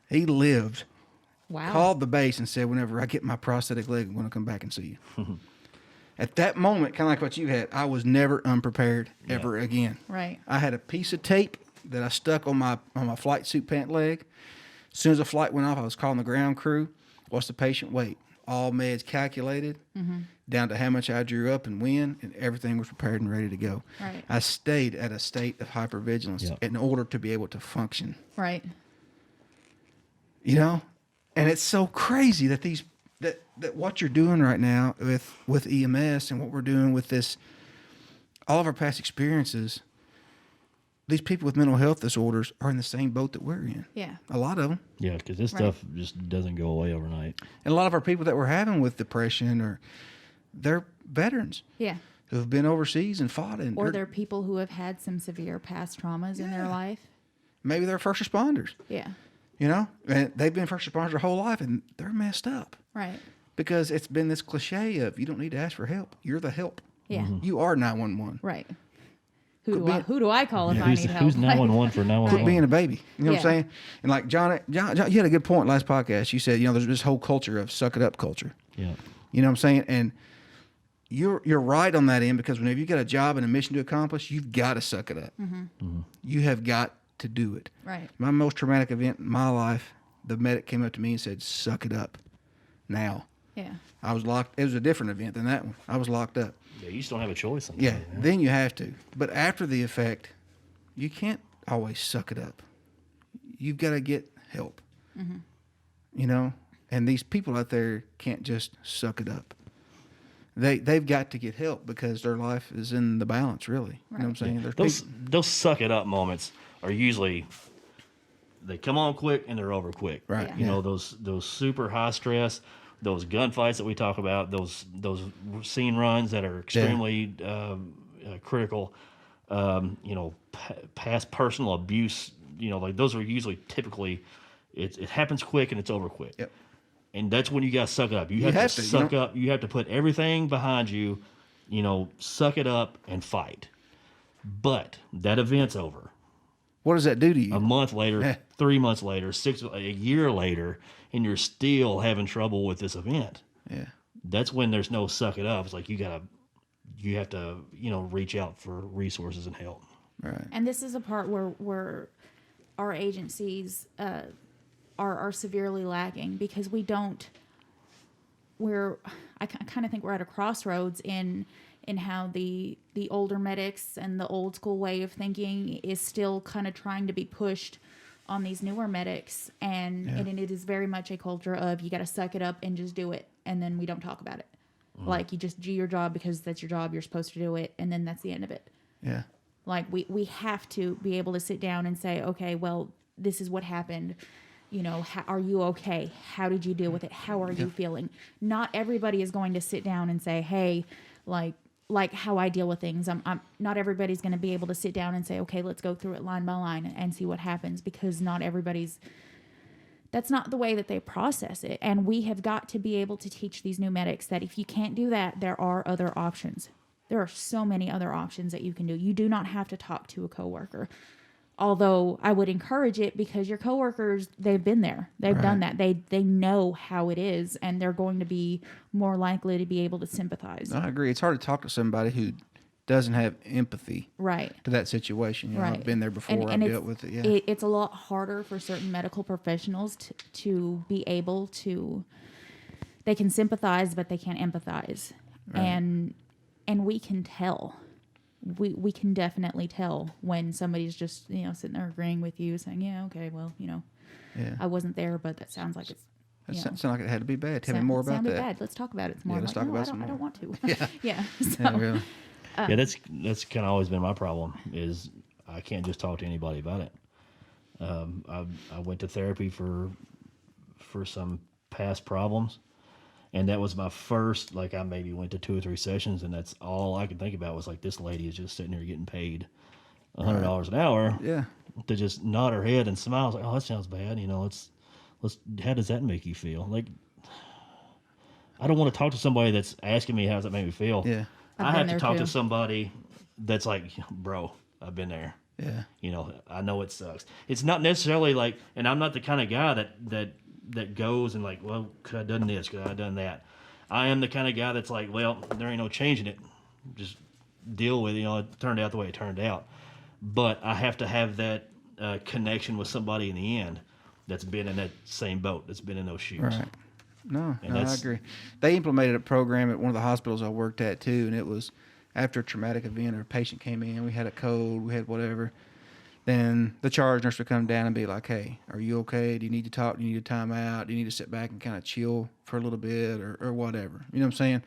He lived. Wow. Called the base and said, whenever I get my prosthetic leg, I'm going to come back and see you. At that moment, kind of like what you had, I was never unprepared ever again. Right. I had a piece of tape that I stuck on my flight suit pant leg. As soon as the flight went off, I was calling the ground crew. What's the patient weight? All meds calculated. Mm-hmm. down to how much I drew up and when, and everything was prepared and ready to go. Right. I stayed at a state of hypervigilance in order to be able to function. Right. You know, and it's so crazy that that what you're doing right now with EMS and what we're doing with this, all of our past experiences. These people with mental health disorders are in the same boat that we're in. Yeah. A lot of them. Yeah, because this stuff just doesn't go away overnight. And a lot of our people that we're having with depression they're veterans. Yeah. Who have been overseas and fought. Or they're people who have had some severe past traumas in their life. Maybe they're first responders. Yeah. You know, and they've been first responders their whole life, and they're messed up. Right. Because it's been this cliche of you don't need to ask for help. You're the help. Yeah. You are 911. Right. Who do I call if I need help? Who's 911 for 911? Quit being a baby. You know what I'm saying? And like John, you had a good point last podcast. You said, there's this whole culture of suck it up culture. Yeah. You know what I'm saying? And you're right on that end, because whenever you got a job and a mission to accomplish, you've got to suck it up. You have got to do it. Right. My most traumatic event in my life, the medic came up to me and said, suck it up now. Yeah. I was locked. It was a different event than that one. I was locked up. Yeah, you just don't have a choice. Yeah, then you have to. But after the effect, you can't always suck it up. You've got to get help. You know? And these people out there can't just suck it up. They've got to get help because their life is in the balance, really. You know what I'm saying? Yeah. Those suck it up moments are usually, they come on quick and they're over quick. Right. Yeah. You know, those super high stress, those gunfights that we talk about, those scene runs that are extremely critical, past personal abuse, like those are usually typically, it happens quick and it's over quick. Yep. And that's when you got to suck it up. You have to suck up. You have to put everything behind you, suck it up and fight. But that event's over. What does that do to you? A month later, 3 months later, a year later, and you're still having trouble with this event. Yeah. That's when there's no suck it up. It's like you have to, reach out for resources and help. Right. And this is a part where our agencies are severely lacking, because I kind of think we're at a crossroads in how the older medics and the old school way of thinking is still kind of trying to be pushed on these newer medics, and it is very much a culture of you got to suck it up and just do it, and then we don't talk about it. Like, you just do your job because that's your job, you're supposed to do it, and then that's the end of it. Yeah. Like, we have to be able to sit down and say, okay, well, this is what happened. Are you okay? How did you deal with it? How are you feeling? Not everybody is going to sit down and say, hey, like how I deal with things. I'm not everybody's going to be able to sit down and say, okay, let's go through it line by line and see what happens, because not everybody's, that's not the way that they process it. And we have got to be able to teach these new medics that if you can't do that, there are other options. There are so many other options that you can do. You do not have to talk to a coworker. Although I would encourage it, because your coworkers, they've been there. They've done that. They know how it is, and they're going to be more likely to be able to sympathize. I agree. It's hard to talk to somebody who doesn't have empathy to that situation. I've been there before. I've dealt with it. Yeah. It's a lot harder for certain medical professionals to be able to, they can sympathize, but they can't empathize. And we can tell. We can definitely tell when somebody's just, sitting there agreeing with you, saying, yeah, okay, well, I wasn't there, but that sounds like it's, That sounded like it had to be bad. Tell me more about that. Bad. Let's talk about it some more. Yeah, let's talk about some more. I don't want to. Yeah. So, Yeah, really. Yeah, that's kind of always been my problem, is I can't just talk to anybody about it. I went to therapy for some past problems, and that was my first, like, I maybe went to 2 or 3 sessions, and that's all I could think about was, like, this lady is just sitting there getting paid $100 an hour to just nod her head and smile. I was like, oh, that sounds bad. Let's how does that make you feel? Like, I don't want to talk to somebody that's asking me how does that make me feel. Yeah. I have to talk to somebody that's like, bro, I've been there. Yeah. I know it sucks. It's not necessarily like, and I'm not the kind of guy that goes and like, well, could I have done this? Could I have done that? I am the kind of guy that's like, well, there ain't no changing it. Just deal with it. It turned out the way it turned out. But I have to have that connection with somebody in the end that's been in that same boat, that's been in those shoes. Right. No, I agree. They implemented a program at one of the hospitals I worked at too, and it was after a traumatic event or a patient came in, we had a code, we had whatever. Then the charge nurse would come down and be like, "Hey, are you okay? Do you need to talk? Do you need a timeout? Do you need to sit back and kind of chill for a little bit, or whatever?" You know what I'm saying?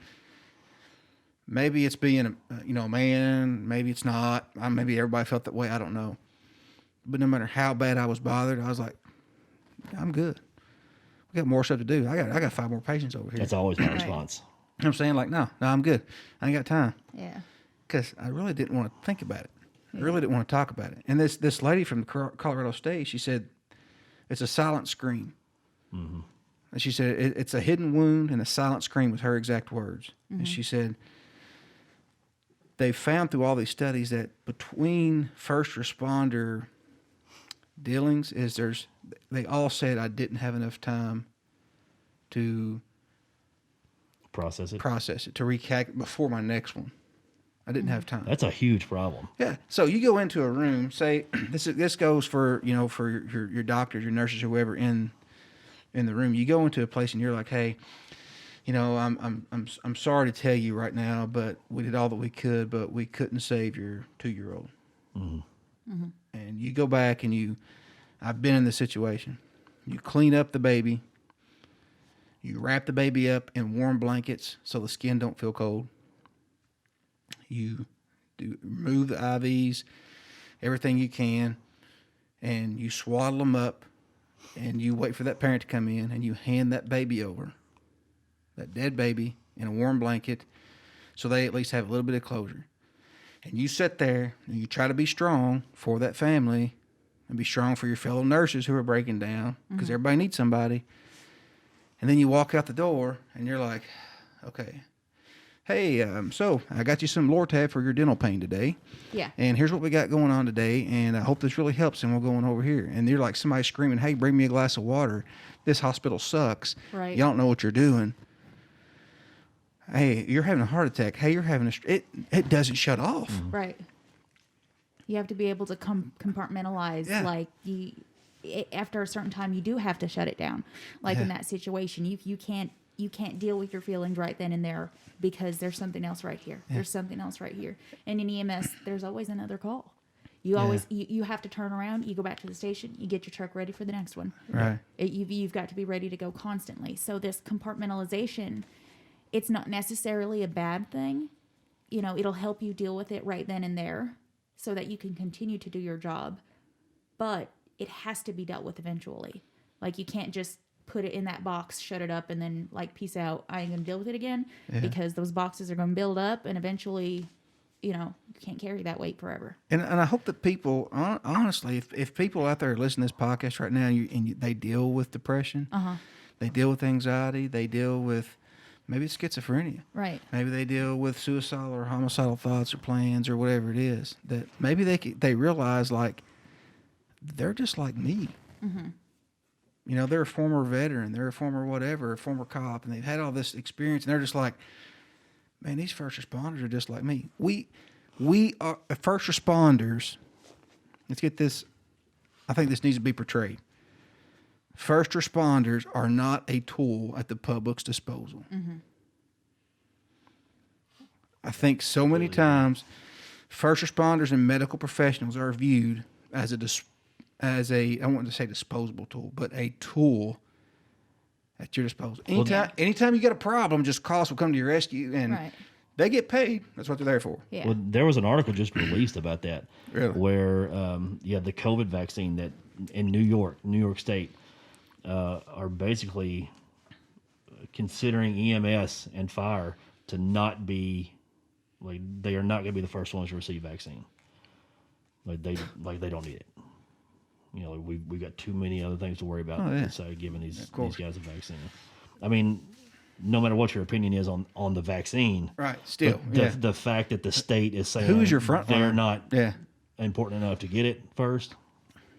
Maybe it's being a man. Maybe it's not. Maybe everybody felt that way. I don't know. But no matter how bad I was bothered, I was like, "I'm good. We got more stuff to do. I got 5 more patients over here." That's always my response. You know what I'm saying? Like, no, I'm good. I ain't got time. Yeah. Because I really didn't want to think about it. I really didn't want to talk about it. And this lady from Colorado State, she said, it's a silent scream. Mm-hmm. And she said, it's a hidden wound and a silent scream was her exact words. Mm-hmm. And she said, they found through all these studies that between first responder dealings they all said I didn't have enough time to process it, to recalculate before my next one. I didn't have time. That's a huge problem. Yeah. So you go into a room, say this goes for your doctors, your nurses, whoever in the room. You go into a place and you're like, "Hey, I'm sorry to tell you right now, but we did all that we could, but we couldn't save your 2-year-old." Mm-hmm. Mm-hmm. And you go back and I've been in this situation. You clean up the baby. You wrap the baby up in warm blankets so the skin don't feel cold. You remove the IVs, everything you can, and you swaddle them up, and you wait for that parent to come in, and you hand that baby over, that dead baby, in a warm blanket, so they at least have a little bit of closure. And you sit there, and you try to be strong for that family, and be strong for your fellow nurses who are breaking down, because everybody needs somebody. And then you walk out the door, and you're like, "Okay. Hey, so I got you some Lortab for your dental pain today. Yeah. And here's what we got going on today, and I hope this really helps, and we'll go on over here." And you're like somebody screaming, "Hey, bring me a glass of water. This hospital sucks. Right. You don't know what you're doing. Hey, you're having a heart attack. Hey, you're having it doesn't shut off." Mm-hmm. Right. You have to be able to compartmentalize. Yeah. Like after a certain time, you do have to shut it down. Like in that situation, you can't deal with your feelings right then and there because there's something else right here. Yeah. There's something else right here. And in EMS, there's always another call. You always you have to turn around. You go back to the station. You get your truck ready for the next one. Right. You've got to be ready to go constantly. So this compartmentalization, it's not necessarily a bad thing. It'll help you deal with it right then and there so that you can continue to do your job. But it has to be dealt with eventually. Like, you can't just put it in that box, shut it up, and then, like, peace out. I ain't going to deal with it again because those boxes are going to build up, and eventually, you can't carry that weight forever. And I hope that people, honestly, if people out there listen to this podcast right now and they deal with depression, they deal with anxiety, they deal with maybe schizophrenia. Right. Maybe they deal with suicidal or homicidal thoughts or plans or whatever it is, that maybe they realize, like, they're just like me. Mm-hmm. They're a former veteran, they're a former whatever, a former cop, and they've had all this experience, and they're just like, man, these first responders are just like me. We are first responders. Let's get this. I think this needs to be portrayed. First responders are not a tool at the public's disposal. Mm-hmm. I think so many times, first responders and medical professionals are viewed as I don't want to say disposable tool, but a tool at your disposal. Anytime you get a problem, just call us, we'll come to your rescue, and they get paid. That's what they're there for. Yeah. Well, there was an article just released about that, really? Where the COVID vaccine that in New York State, are basically considering EMS and fire to not be, like, they are not going to be the first ones to receive vaccine. Like they don't need it. We've got too many other things to worry about besides giving these guys a vaccine. I mean, no matter what your opinion is on the vaccine, right? Still, the fact that the state is saying who's your front they're line? Not important enough to get it first.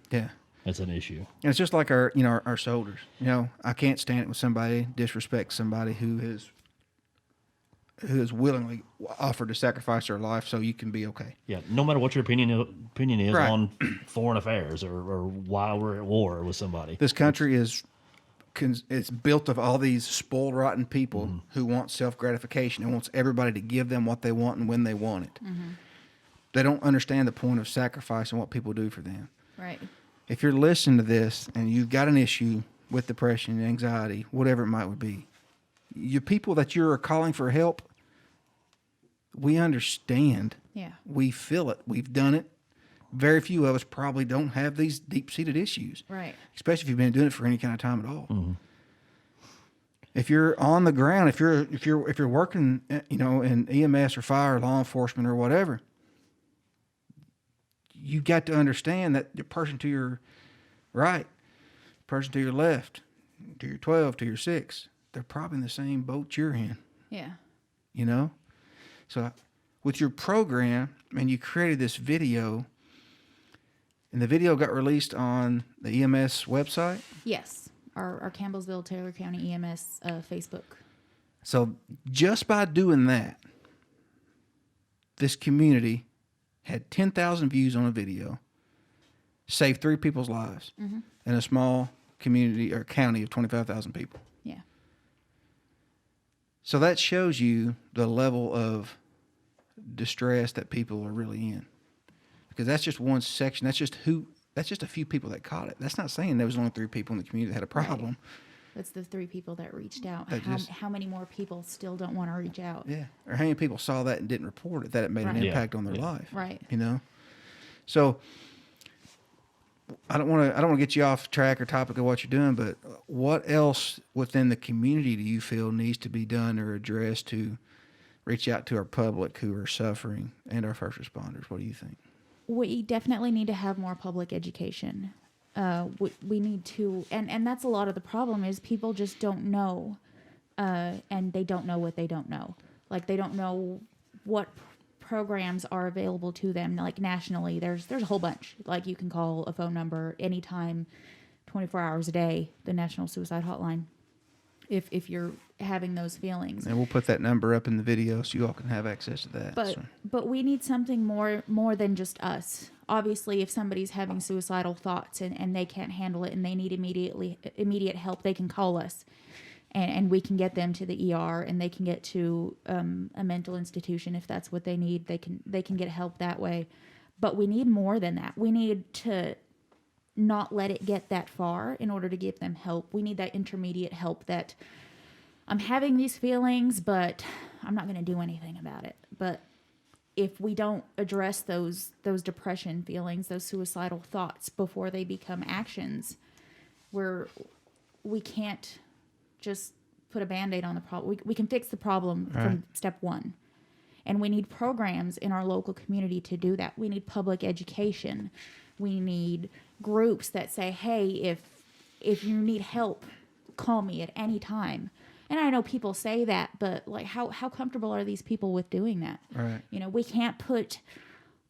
Yeah. That's an issue. And it's just like our soldiers. I can't stand it when somebody disrespects somebody who has willingly offered to sacrifice their life so you can be okay. Yeah, no matter what your opinion is on foreign affairs or why we're at war with somebody. This country is it's built of all these spoiled, rotten people who want self-gratification and wants everybody to give them what they want and when they want it. They don't understand the point of sacrifice and what people do for them. Right. If you're listening to this and you've got an issue with depression, anxiety, whatever it might be, you people that you're calling for help, we understand. Yeah. We feel it. We've done it. Very few of us probably don't have these deep-seated issues. Right. Especially if you've been doing it for any kind of time at all. If you're on the ground, if you're working, in EMS or fire or law enforcement or whatever, you got to understand that the person to your right, person to your left, to your 12, to your 6, they're probably in the same boat you're in. Yeah. So with your program, and you created this video, and the video got released on the EMS website. Yes. Our Campbellsville, Taylor County EMS Facebook. So just by doing that, this community had 10,000 views on a video, saved 3 people's lives in a small community or county of 25,000 people. Yeah. So that shows you the level of distress that people are really in. Because that's just one section. That's just a few people that caught it. That's not saying there was only 3 people in the community that had a problem. Right. That's the 3 people that reached out. That How many more people still don't want to reach out? Yeah. Or how many people saw that and didn't report it, that it made an impact on their life. Right. So I don't want to get you off track or topic of what you're doing, but what else within the community do you feel needs to be done or addressed to reach out to our public who are suffering and our first responders? What do you think? We definitely need to have more public education. We need to, and that's a lot of the problem is people just don't know, and they don't know what they don't know. Like they don't know what programs are available to them. Like nationally, there's a whole bunch. Like you can call a phone number anytime, 24 hours a day, the National Suicide Hotline, if you're having those feelings. And we'll put that number up in the video so you all can have access to that. But we need something more than just us. Obviously, if somebody's having suicidal thoughts and they can't handle it and they need immediate help, they can call us, and we can get them to the ER and they can get to a mental institution if that's what they need. They can get help that way. But we need more than that. We need to not let it get that far in order to give them help. We need that intermediate help that I'm having these feelings, but I'm not going to do anything about it. But if we don't address those depression feelings, those suicidal thoughts before they become actions, we can't just put a Band-Aid on the problem. We can fix the problem from step 1. And we need programs in our local community to do that. We need public education. We need groups that say, hey, if you need help, call me at any time. And I know people say that, but like how comfortable are these people with doing that? Right. We can't put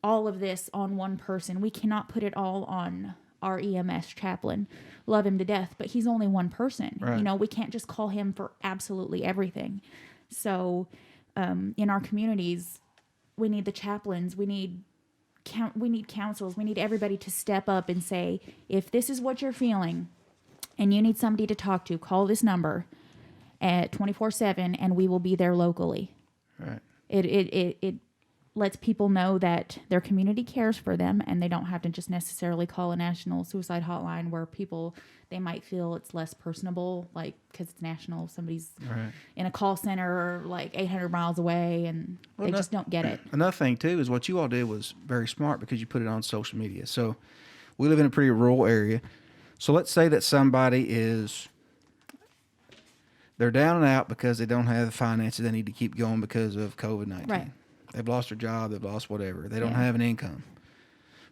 all of this on one person. We cannot put it all on our EMS chaplain. Love him to death, but he's only one person. Right. We can't just call him for absolutely everything. So in our communities, we need the chaplains. We need councils. We need everybody to step up and say, if this is what you're feeling and you need somebody to talk to, call this number at 24/7 and we will be there locally. Right. It lets people know that their community cares for them and they don't have to just necessarily call a national suicide hotline where they might feel it's less personable, like because it's national, somebody's in a call center like 800 miles away and they just don't get it. Another thing too is what you all did was very smart because you put it on social media. So we live in a pretty rural area. So let's say that they're down and out because they don't have the finances they need to keep going because of COVID-19. Right. They've lost their job. They've lost whatever. They don't have an income.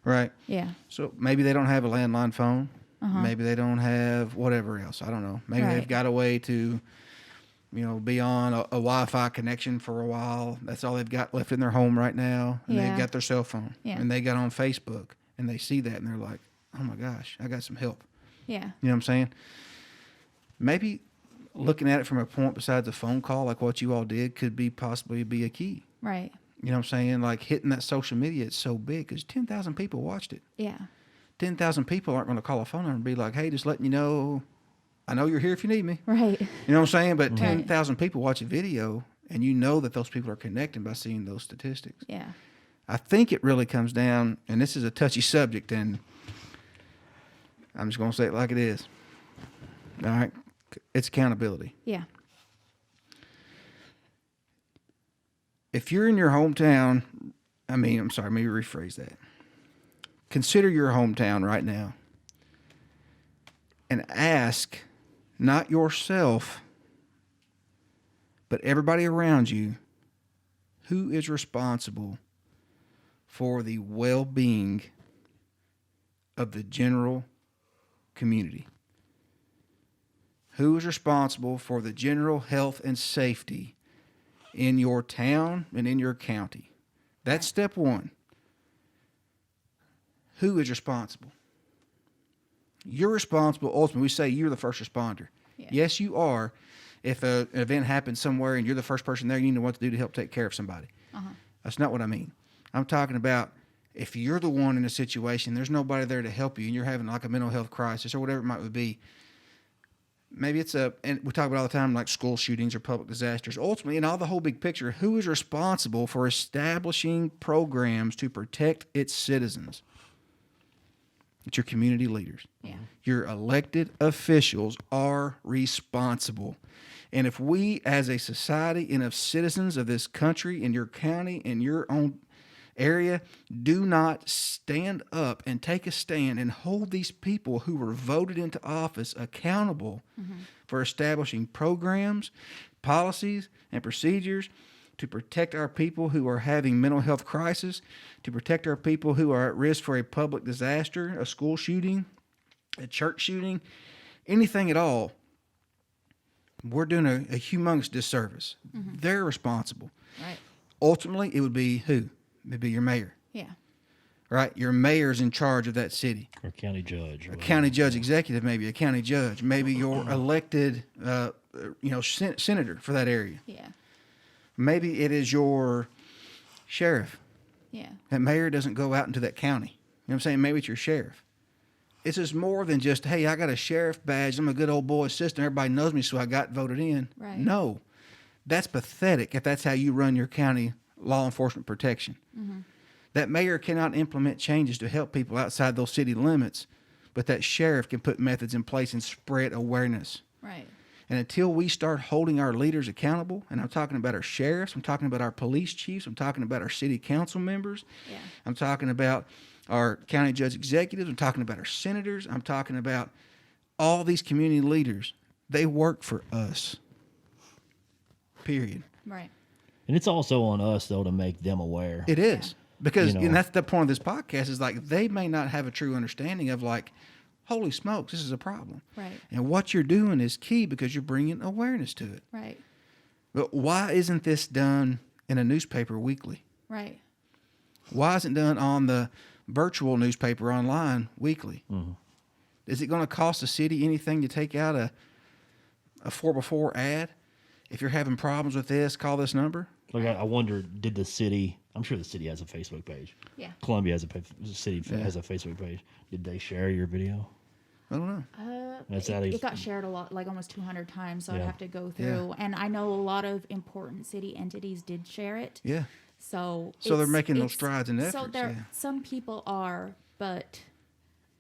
Right. Yeah. So maybe they don't have a landline phone. Maybe they don't have whatever else. I don't know. Maybe they've got a way to, be on a Wi-Fi connection for a while. That's all they've got left in their home right now. And they've got their cell phone. Yeah. And they got on Facebook and they see that and they're like, oh my gosh, I got some help. Yeah. You know what I'm saying? Maybe looking at it from a point besides a phone call, like what you all did, could possibly be a key. Right. You know what I'm saying? Like hitting that social media, it's so big because 10,000 people watched it. Yeah. 10,000 people aren't going to call a phone number and be like, hey, just letting you know I know you're here if you need me. Right. You know what I'm saying? But Right. 10,000 people watch a video, and you know that those people are connecting by seeing those statistics. Yeah. I think it really comes down, and this is a touchy subject, and I'm just going to say it like it is. All right? It's accountability. Yeah. If you're in your hometown, let me rephrase that. Consider your hometown right now and ask, not yourself, but everybody around you, who is responsible for the well-being of the general community? Who is responsible for the general health and safety in your town and in your county? That's step one. Who is responsible? You're responsible. Ultimately, we say you're the first responder. Yeah. Yes, you are. If an event happens somewhere and you're the first person there, you know what to do to help take care of somebody. Uh-huh. That's not what I mean. I'm talking about if you're the one in a situation, there's nobody there to help you, and you're having like a mental health crisis or whatever it might be. Maybe it's and we talk about all the time, like school shootings or public disasters. Ultimately, in all the whole big picture, who is responsible for establishing programs to protect its citizens? It's your community leaders. Yeah. Your elected officials are responsible. And if we as a society and of citizens of this country, in your county, in your own area, do not stand up and take a stand and hold these people who were voted into office accountable for establishing programs, policies, and procedures to protect our people who are having mental health crisis, to protect our people who are at risk for a public disaster, a school shooting, a church shooting, anything at all, we're doing a humongous disservice. They're responsible. Right. Ultimately, it would be who? It would be your mayor. Yeah. Right? Your mayor's in charge of that city. Or county judge. A county judge executive, maybe a county judge, maybe your elected, senator for that area. Yeah. Maybe it is your sheriff. Yeah. That mayor doesn't go out into that county. You know what I'm saying? Maybe it's your sheriff. It's just more than just, hey, I got a sheriff badge. I'm a good old boy assistant. Everybody knows me, so I got voted in. Right. No. That's pathetic if that's how you run your county law enforcement protection. That mayor cannot implement changes to help people outside those city limits, but that sheriff can put methods in place and spread awareness. Right. And until we start holding our leaders accountable, and I'm talking about our sheriffs, I'm talking about our police chiefs, I'm talking about our city council members, Yeah. I'm talking about our county judge executives, I'm talking about our senators, I'm talking about all these community leaders. They work for us. Period. Right. And it's also on us, though, to make them aware. It is. Because, You know. and that's the point of this podcast, is like they may not have a true understanding of like, holy smokes, this is a problem. Right. And what you're doing is key because you're bringing awareness to it. Right. But why isn't this done in a newspaper weekly? Right. Why isn't it done on the virtual newspaper online weekly? Is it going to cost the city anything to take out a 4x4 ad? If you're having problems with this, call this number. Like, I wonder, did the city, I'm sure the city has a Facebook page. Yeah. Columbia has has a Facebook page. Did they share your video? I don't know. That's It got shared a lot, like almost 200 times, so I'd Yeah. have to go through. And I know a lot of important city entities did share it. Yeah. So they're making those strides and So efforts, there, yeah. some people are, but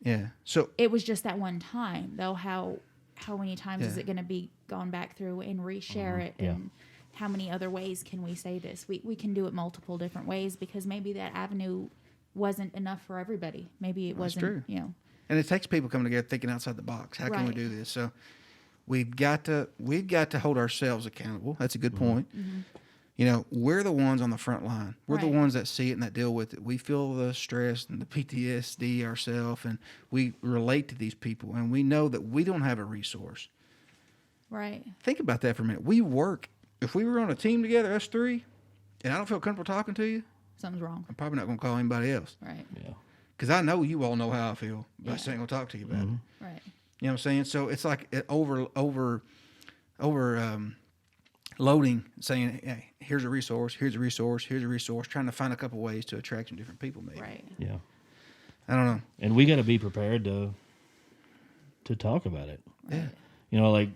Yeah. So it was just that one time, though. How many times is Yeah. it going to be gone back through and reshare it? Yeah. And how many other ways can we say this? We can do it multiple different ways because maybe that avenue wasn't enough for everybody. Maybe it wasn't, true. you know. and it takes people coming together thinking outside the box. How can we Right. do this? So we've got to hold ourselves accountable. That's a good point. You know, we're the ones on the front line. We're the Right. ones that see it and that deal with it. We feel the stress and the PTSD ourselves, and we relate to these people, and we know that we don't have a resource. Right. Think about that for a minute. We work. If we were on a team together, us three, and I don't feel comfortable talking to you, Something's wrong. I'm probably not going to call anybody else. Right. Yeah. Because I know you all know how I feel, but I Yeah. just ain't going to talk to you about it. Right. You know what I'm saying? So it's like it loading, saying, hey, here's a resource, trying to find a couple ways to attract some different people maybe. Right. Yeah. I don't know. And we got to be prepared to talk about it. Yeah. You know, like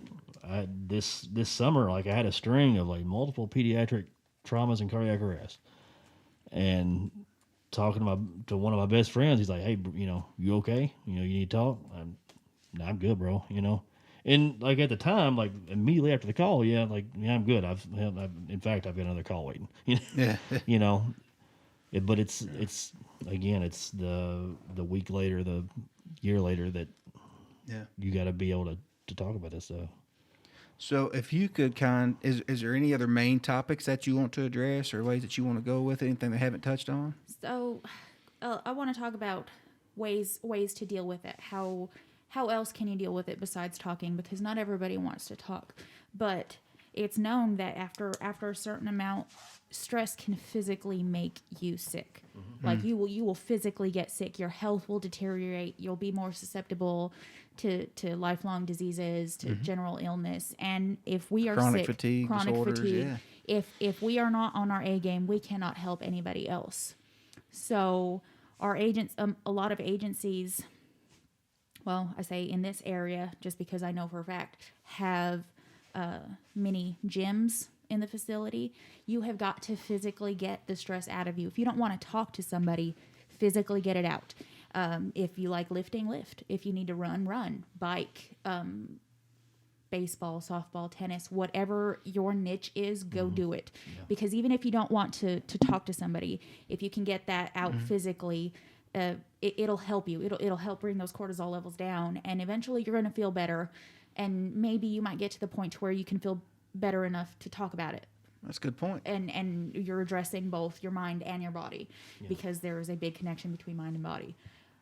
this summer, like I had a string of like multiple pediatric traumas and cardiac arrest, and talking to one of my best friends, he's like, "Hey, you know, you okay? You know, you need to talk." I'm good, bro. You know, and like at the time, like immediately after the call, yeah, I'm good. In fact, I've got another call waiting. Yeah. You know, but it's again, it's the week later, the year later that you got to be able to talk about this stuff. So if you could is there any other main topics that you want to address or ways that you want to go with it? Anything they haven't touched on? So I want to talk about ways to deal with it. How else can you deal with it besides talking? Because not everybody wants to talk, but it's known that after a certain amount, stress can physically make you sick. Mm-hmm. Like you will physically get sick. Your health will deteriorate. You'll be more susceptible to lifelong diseases, to general illness. And if we are chronic sick, fatigue, chronic disorders, fatigue, if we are not on our A game, we cannot help anybody else. So our agents, a lot of agencies, well, I say in this area, just because I know for a fact, have many gyms in the facility. You have got to physically get the stress out of you. If you don't want to talk to somebody, physically get it out. If you like lifting, lift. If you need to run, bike, baseball, softball, tennis, whatever your niche is, go do it. Yeah. Because even if you don't want to talk to somebody, if you can get that out physically, it'll help you. It'll help bring those cortisol levels down, and eventually you're going to feel better. And maybe you might get to the point to where you can feel better enough to talk about it. That's a good point. And you're addressing both your mind and your body, because there is a big connection between mind and body.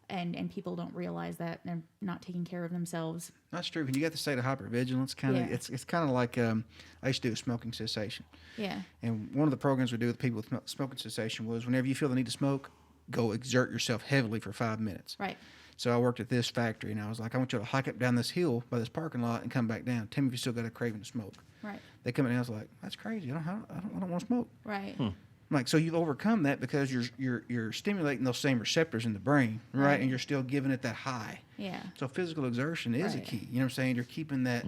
And people don't realize that they're not taking care of themselves. That's true. When you get the state of hypervigilance, it's kind of like I used to do a smoking cessation. Yeah. And one of the programs we do with people with smoking cessation was whenever you feel the need to smoke, go exert yourself heavily for 5 minutes. Right. So I worked at this factory, and I was like, I want you to hike up down this hill by this parking lot and come back down. Tell me if you still got a craving to smoke. Right. They come in, and I was like, that's crazy. I don't want to smoke. Right. I'm like, so you've overcome that because you're stimulating those same receptors in the brain, right? And you're still giving it that high. Yeah. So physical exertion is a key. You know what I'm saying? You're keeping that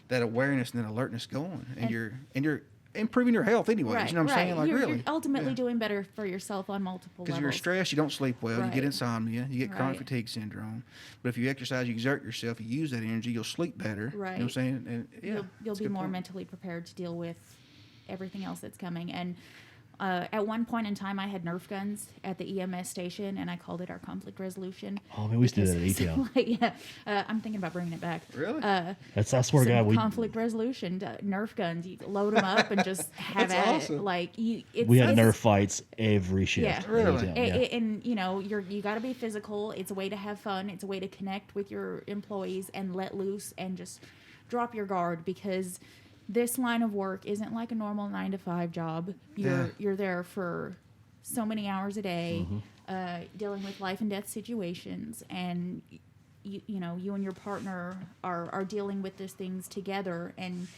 that awareness and that alertness going, and you're improving your health anyways. Right, you know what I'm saying? Like you're ultimately doing better for yourself on multiple levels. Because you're stressed, you don't sleep well, you get insomnia, you get chronic fatigue syndrome. But if you exercise, you exert yourself, you use that energy, you'll sleep better. Right. You know what I'm saying? And you'll be more mentally prepared to deal with everything else that's coming. And at one point in time, I had Nerf guns at the EMS station, and I called it our conflict resolution. Oh, man, we used to do that at ETL. I'm thinking about bringing it back. Really? I swear to God, conflict resolution, Nerf guns. You load them up and just have at awesome. It. Like we had Nerf fights every shift. Yeah, really. And you got to be physical. It's a way to have fun. It's a way to connect with your employees and let loose and just drop your guard, because this line of work isn't like a normal 9-to-5 job. You're there for so many hours a day, dealing with life and death situations, and you and your partner are dealing with these things together, and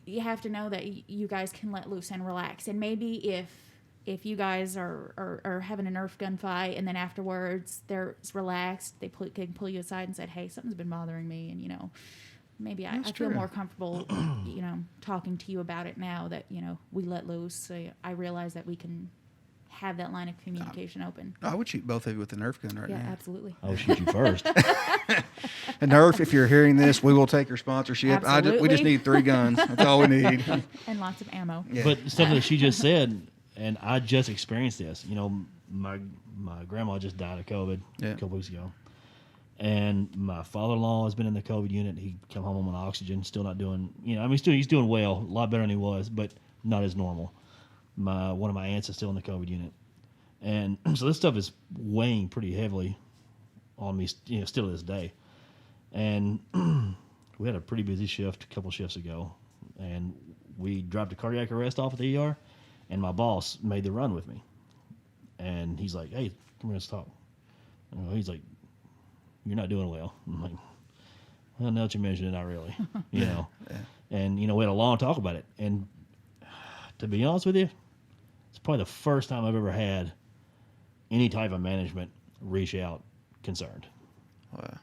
you have to know that you guys can let loose and relax. And maybe if you guys are having a Nerf gun fight, and then afterwards they're relaxed, they can pull you aside and say, "Hey, something's been bothering me," and maybe I feel more comfortable, talking to you about it now that, we let loose. So I realize that we can have that line of communication open. I would shoot both of you with a Nerf gun right now. Yeah, absolutely. I would shoot you first. And Nerf, if you're hearing this, we will take your sponsorship. We just need 3 guns. That's all we need. And lots of ammo. Yeah. But something that she just said, and I just experienced this. My grandma just died of COVID a couple weeks ago. And my father-in-law has been in the COVID unit. He come home on oxygen, still not doing, he's doing well, a lot better than he was, but not as normal. One of my aunts is still in the COVID unit. And so this stuff is weighing pretty heavily on me, still to this day. And we had a pretty busy shift a couple shifts ago, and we dropped a cardiac arrest off at the ER, and my boss made the run with me. And he's like, "Hey, come here, let's talk." And he's like, "You're not doing well." I'm like, "Well, now that you mention it, not really." Yeah. And, we had a long talk about it. And to be honest with you, it's probably the first time I've ever had any type of management reach out concerned. Wow.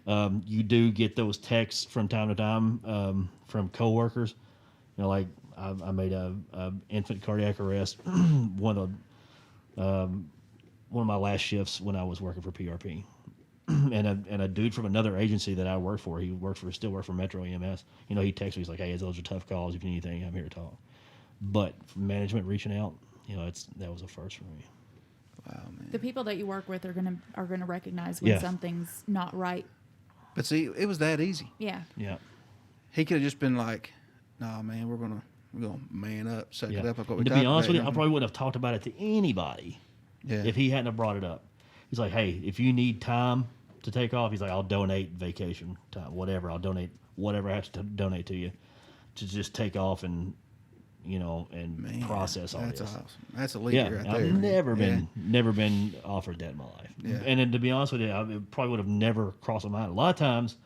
You do get those texts from time to time from coworkers. You know, like I made a infant cardiac arrest one of my last shifts when I was working for PRP. and a dude from another agency that I worked for, still worked for Metro EMS. You know, he texted me, he's like, "Hey, those are tough calls. If you need anything, I'm here to talk." But management reaching out, you know, that was a first for me. Wow, man. The people that you work with are gonna recognize when something's not right. But see, it was that easy. Yeah. Yeah. He could have just been like, "Nah, man, we're gonna man up, suck it up." Like what we And to talked be honest about, with you, I probably wouldn't have talked about it to anybody if he hadn't have brought it up. He's like, "Hey, if you need time to take off," he's like, "I'll donate vacation time, whatever. I'll donate whatever I have to donate to you to just take off and, you know, and process all that's this." Awesome. That's a leader right there. I've never been offered that in my life. Yeah. And then to be honest with you, it probably would have never crossed my mind. A lot of times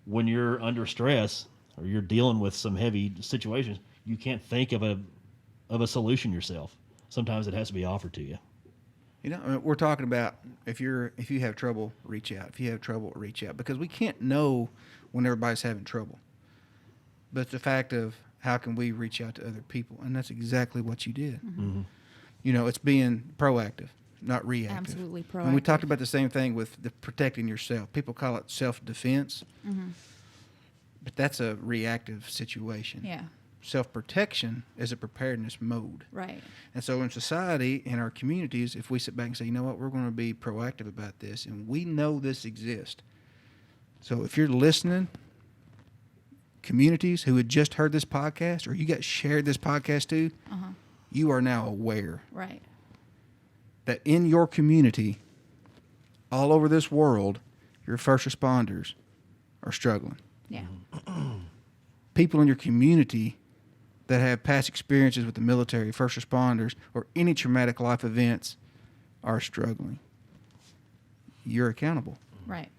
when you're under stress or you're dealing with some heavy situations, you can't think of a solution yourself. Sometimes it has to be offered to you. You know, I mean, we're talking about if you have trouble, reach out. If you have trouble, reach out, because we can't know when everybody's having trouble. But it's the fact of how can we reach out to other people, and that's exactly what you did. Mm-hmm. You know, it's being proactive, not reactive. Absolutely proactive. And we talked about the same thing with the protecting yourself. People call it self-defense, but that's a reactive situation. Yeah. Self-protection is a preparedness mode. Right. And so in society, in our communities, if we sit back and say, you know what, we're going to be proactive about this, and we know this exists. So if you're listening, communities who had just heard this podcast, or you got shared this podcast to, you are now aware. Right. That in your community, all over this world, your first responders are struggling. Yeah. People in your community that have past experiences with the military, first responders, or any traumatic life events are struggling. You're accountable. Right.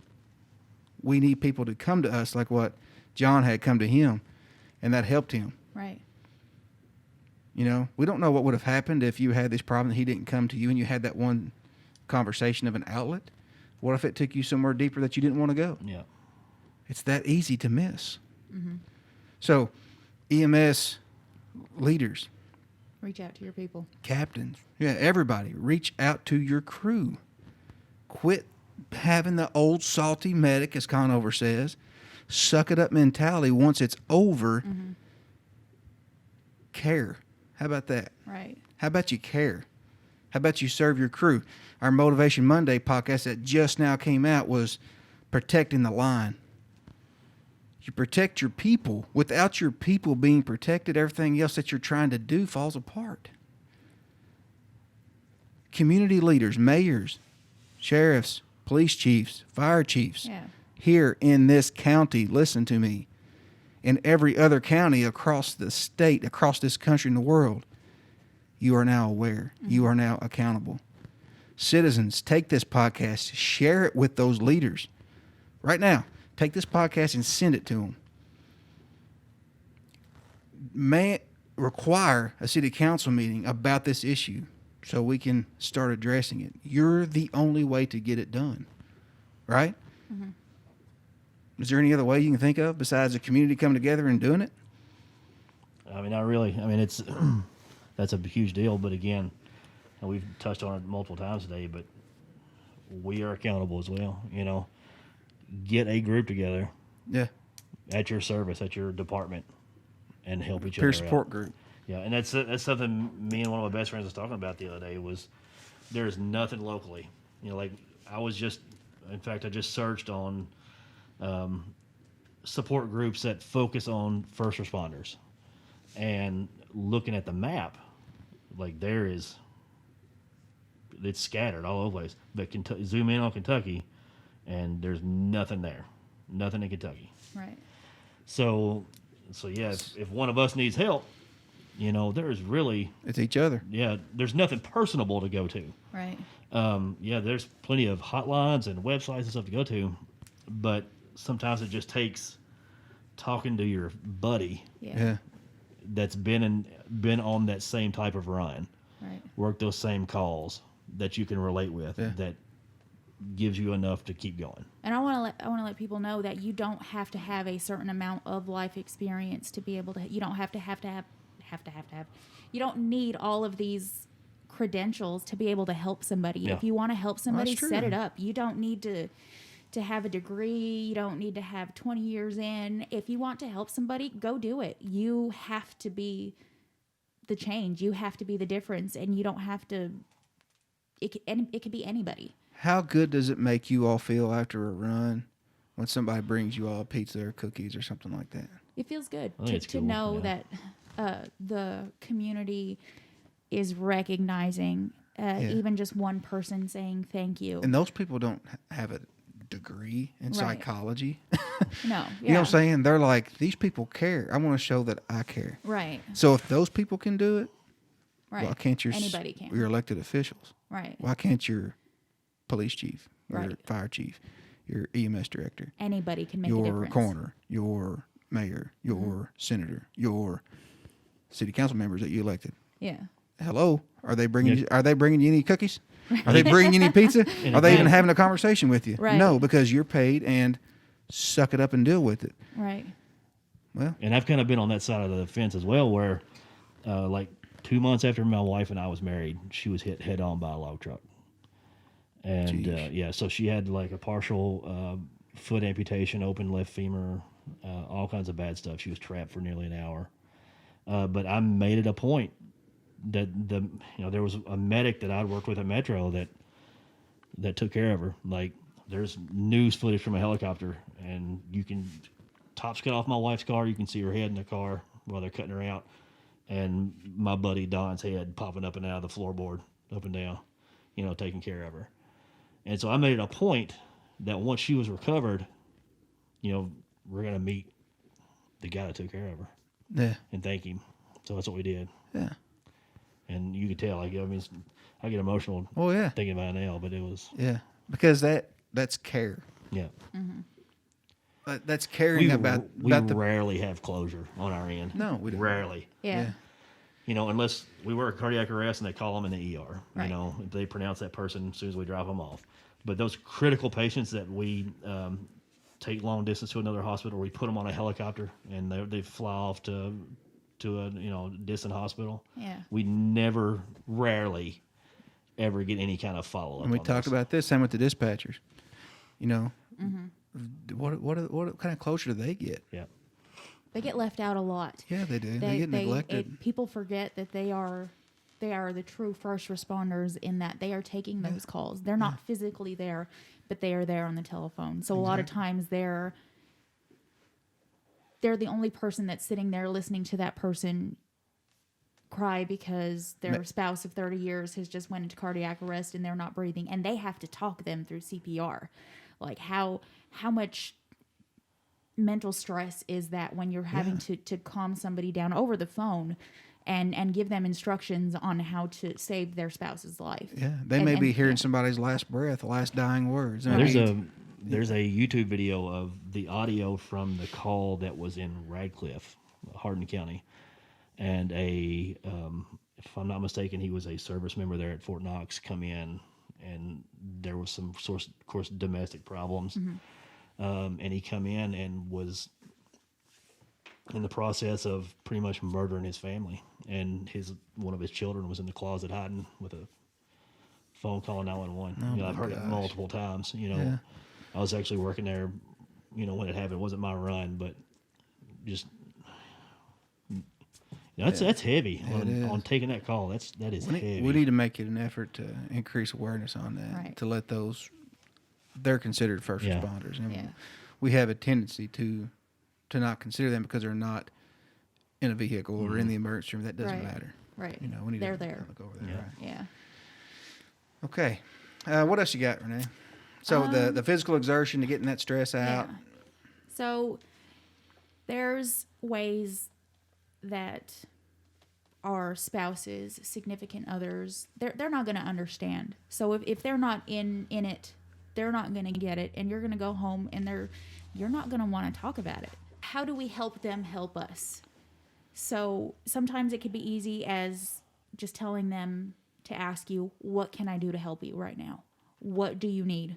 We need people to come to us like what John had come to him, and that helped him. Right. You know, we don't know what would have happened if you had this problem and he didn't come to you and you had that one conversation of an outlet. What if it took you somewhere deeper that you didn't want to go? Yeah. It's that easy to miss. So, EMS leaders, Reach out to your people. captains, everybody, reach out to your crew. Quit having the old salty medic, as Conover says, suck it up mentality. Once it's over, care. How about that? Right. How about you care? How about you serve your crew? Our Motivation Monday podcast that just now came out was protecting the line. You protect your people. Without your people being protected, everything else that you're trying to do falls apart. Community leaders, mayors, sheriffs, police chiefs, fire chiefs, here in this county, listen to me, in every other county across the state, across this country and the world, you are now aware. You are now accountable. Citizens, take this podcast, share it with those leaders. Right now, take this podcast and send it to them. May require a city council meeting about this issue so we can start addressing it. You're the only way to get it done, right? Is there any other way you can think of besides the community coming together and doing it? I mean, not really. I mean, it's that's a huge deal. But again, and we've touched on it multiple times today, but we are accountable as well. You know, get a group together. Yeah. At your service, at your department, and help each other out. Peer support group. Yeah, and that's something me and one of my best friends was talking about the other day. Was there's nothing locally. You know, like I just searched on support groups that focus on first responders, and looking at the map, like it's scattered all over the place. But zoom in on Kentucky, and there's nothing there, nothing in Kentucky. Right. So yeah, if one of us needs help, you know, it's each other. Yeah, there's nothing personable to go to. Right. Yeah, there's plenty of hotlines and websites and stuff to go to, but sometimes it just takes talking to your buddy. Yeah. That's been on that same type of run. Right. Work those same calls that you can relate with. Yeah. That gives you enough to keep going. And I want to let people know that you don't have to have a certain amount of life experience to be able to. You don't have to have. You don't need all of these credentials to be able to help somebody. Yeah. If you want to help somebody, That's true. set it up. You don't need to have a degree. You don't need to have 20 years in. If you want to help somebody, go do it. You have to be the change. You have to be the difference, and you don't have to. It could be anybody. How good does it make you all feel after a run when somebody brings you all pizza or cookies or something like that? It feels good I think it's to cool, know yeah. that the community is recognizing even just one person saying thank you. And those people don't have a degree in Right. psychology. No, You know what I'm saying? They're like, these people care. I want to show that I care. Right, So if those people can do it, right. why can't Anybody can. your elected officials? Right. Why can't your police chief, your Right. fire chief, your EMS director, Anybody can make a your difference. coroner, your mayor, your senator, your city council members that you elected? Yeah. Hello, are they bringing Yeah. you, are they bringing you any cookies? Are they bringing you any pizza? Are they even having a conversation with you? Right. No, because you're paid and suck it up and deal with it. Right. Well, And I've kind of been on that side of the fence as well, where like 2 months after my wife and I was married, she was hit head on by a log truck. And Jeez. so she had like a partial foot amputation, open left femur, all kinds of bad stuff. She was trapped for nearly an hour. But I made it a point that there was a medic that I'd worked with at Metro that took care of her. Like, there's news footage from a helicopter, and you can tops cut off my wife's car. You can see her head in the car while they're cutting her out, and my buddy Don's head popping up and out of the floorboard, up and down, taking care of her. And so I made it a point that once she was recovered, we're gonna meet the guy that took care of her yeah, and thank him. So that's what we did. yeah. And you could tell, I get emotional Oh yeah, thinking about it now, but it was, yeah. Because that's care. yeah. That's caring about the. rarely have closure on our end. No, we don't. Rarely. Yeah. Unless we were a cardiac arrest and they call them in the ER. Right. If they pronounce that person as soon as we drop them off. But those critical patients that we take long distance to another hospital, we put them on a helicopter and they fly off to a distant hospital. Yeah. We rarely ever get any kind of follow up. And we talked about this. Same with the dispatchers. What kind of closure do they get? Yeah. They get left out a lot. Yeah, they do. They get neglected. People forget that they are the true first responders in that they are taking those calls. They're not physically there, but they are there on the telephone. So a lot of times they're the only person that's sitting there listening to that person cry because their spouse of 30 years has just went into cardiac arrest and they're not breathing, and they have to talk them through CPR. Like how much mental stress is that when you're having to calm somebody down over the phone and give them instructions on how to save their spouse's life. Yeah, they may be hearing somebody's last breath, last dying words. There's a YouTube video of the audio from the call that was in Radcliffe, Hardin County, and if I'm not mistaken, he was a service member there at Fort Knox. Come in, and there was some of course, domestic problems, and he come in and was in the process of pretty much murdering his family, and one of his children was in the closet hiding with a phone call 911. I've heard it multiple times. I was actually working there, when it happened. It wasn't my run, but just that's heavy on taking that call. That is heavy. We need to make it an effort to increase awareness on that, Right. to let they're considered first Yeah. responders. And Yeah. we have a tendency to not consider them because they're not in a vehicle or in the emergency room. That doesn't Right. matter. Right. We need They're to there. look over there. Yeah. Right? Yeah. Okay. What else you got, Renee? So the physical exertion to getting that stress out. Yeah. So there's ways that our spouses, significant others, they're not going to understand. So if they're not in it, they're not going to get it, and you're going to go home and you're not going to want to talk about it. How do we help them help us? So sometimes it could be easy as just telling them to ask you, what can I do to help you right now? What do you need?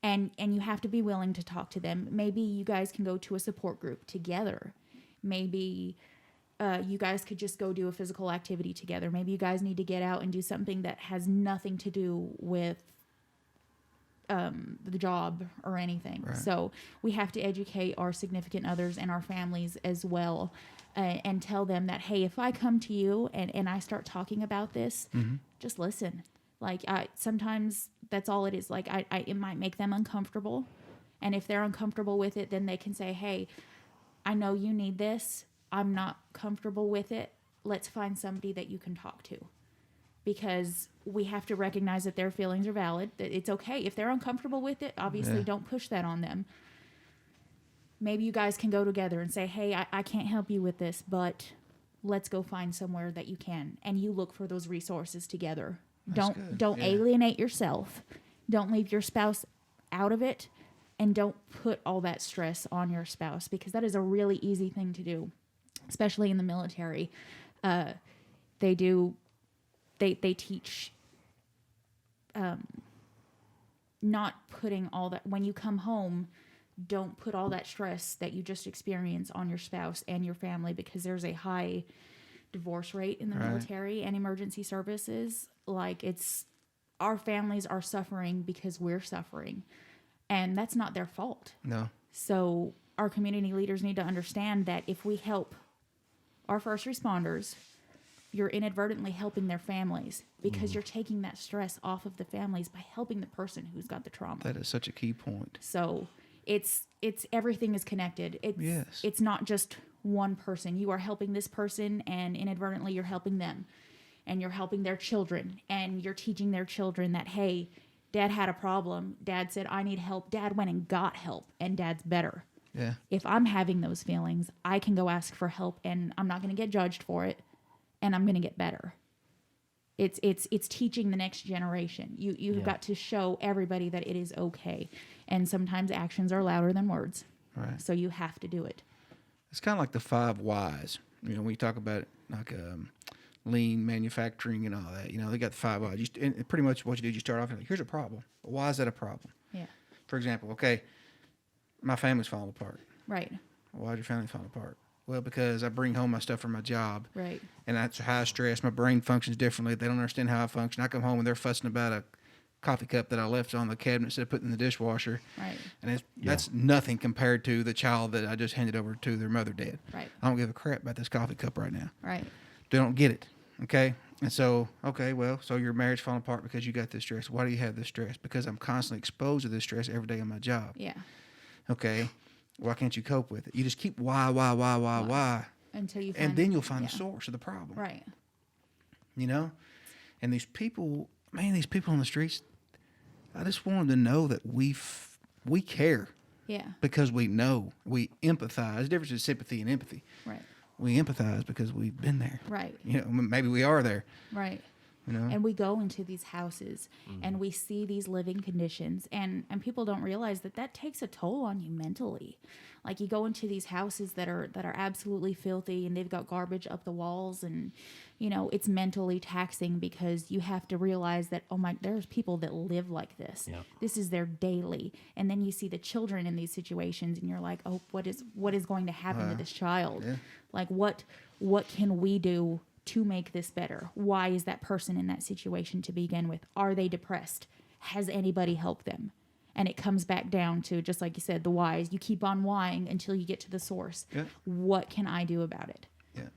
And you have to be willing to talk to them. Maybe you guys can go to a support group together. Maybe you guys could just go do a physical activity together. Maybe you guys need to get out and do something that has nothing to do with the job or anything. Right. So we have to educate our significant others and our families as well, and tell them that, hey, if I come to you and I start talking about this, just listen. Like, sometimes that's all it is. Like, it might make them uncomfortable. And if they're uncomfortable with it, then they can say, hey, I know you need this. I'm not comfortable with it. Let's find somebody that you can talk to. Because we have to recognize that their feelings are valid, that it's okay. If they're uncomfortable with it, obviously don't push that on them. Maybe you guys can go together and say, hey, I can't help you with this, but let's go find somewhere that you can. And you look for those resources together. Don't alienate yourself. Don't leave your spouse out of it. And don't put all that stress on your spouse, because that is a really easy thing to do, especially in the military. They teach not putting all that, when you come home, don't put all that stress that you just experience on your spouse and your family, because there's a high divorce rate in the military and emergency services. Like, our families are suffering because we're suffering, and that's not their fault. No. So our community leaders need to understand that if we help our first responders, you're inadvertently helping their families, because you're taking that stress off of the families by helping the person who's got the trauma. That is such a key point. So it's everything is connected. It's not just one person. You are helping this person, and inadvertently you're helping them, and you're helping their children, and you're teaching their children that, hey, Dad had a problem. Dad said, I need help. Dad went and got help, and Dad's better. Yeah. If I'm having those feelings, I can go ask for help, and I'm not going to get judged for it, and I'm going to get better. It's teaching the next generation. You've got to show everybody that it is okay. And sometimes actions are louder than words. Right. So you have to do it. It's kind of like the 5 whys. You know, when you talk about like lean manufacturing and all that, you know, they got the 5 whys. And pretty much what you do, you start off and like, here's a problem. Why is that a problem? Yeah. For example, okay, my family's falling apart. Right. Why'd your family fall apart? Well, because I bring home my stuff from my job. Right. And that's high stress. My brain functions differently. They don't understand how I function. I come home and they're fussing about a coffee cup that I left on the cabinet instead of putting in the dishwasher. Right. And that's nothing compared to the child that I just handed over to their mother dead. Right. I don't give a crap about this coffee cup right now. Right. They don't get it. Okay. And so, okay, well, so your marriage falling apart because you got this stress. Why do you have this stress? Because I'm constantly exposed to this stress every day on my job. Yeah. Okay. Why can't you cope with it? You just keep why. Until you find, and then you'll find the source of the problem. Right. You know? And these people on the streets, I just want them to know that we care. Yeah. Because we know. We empathize. There's a difference in sympathy and empathy. Right. We empathize because we've been there. Right. You know, maybe we are there. Right. You know? And we go into these houses and we see these living conditions, and people don't realize that takes a toll on you mentally. Like, you go into these houses that are absolutely filthy, and they've got garbage up the walls, and you know, it's mentally taxing, because you have to realize that, oh my, there's people that live like this. Yeah. This is their daily. And then you see the children in these situations, and you're like, oh, what is going to happen to this child? Yeah. Like, what can we do to make this better? Why is that person in that situation to begin with? Are they depressed? Has anybody helped them? And it comes back down to, just like you said, the whys. You keep on whying until you get to the source. Yeah. What can I do about it? Yeah.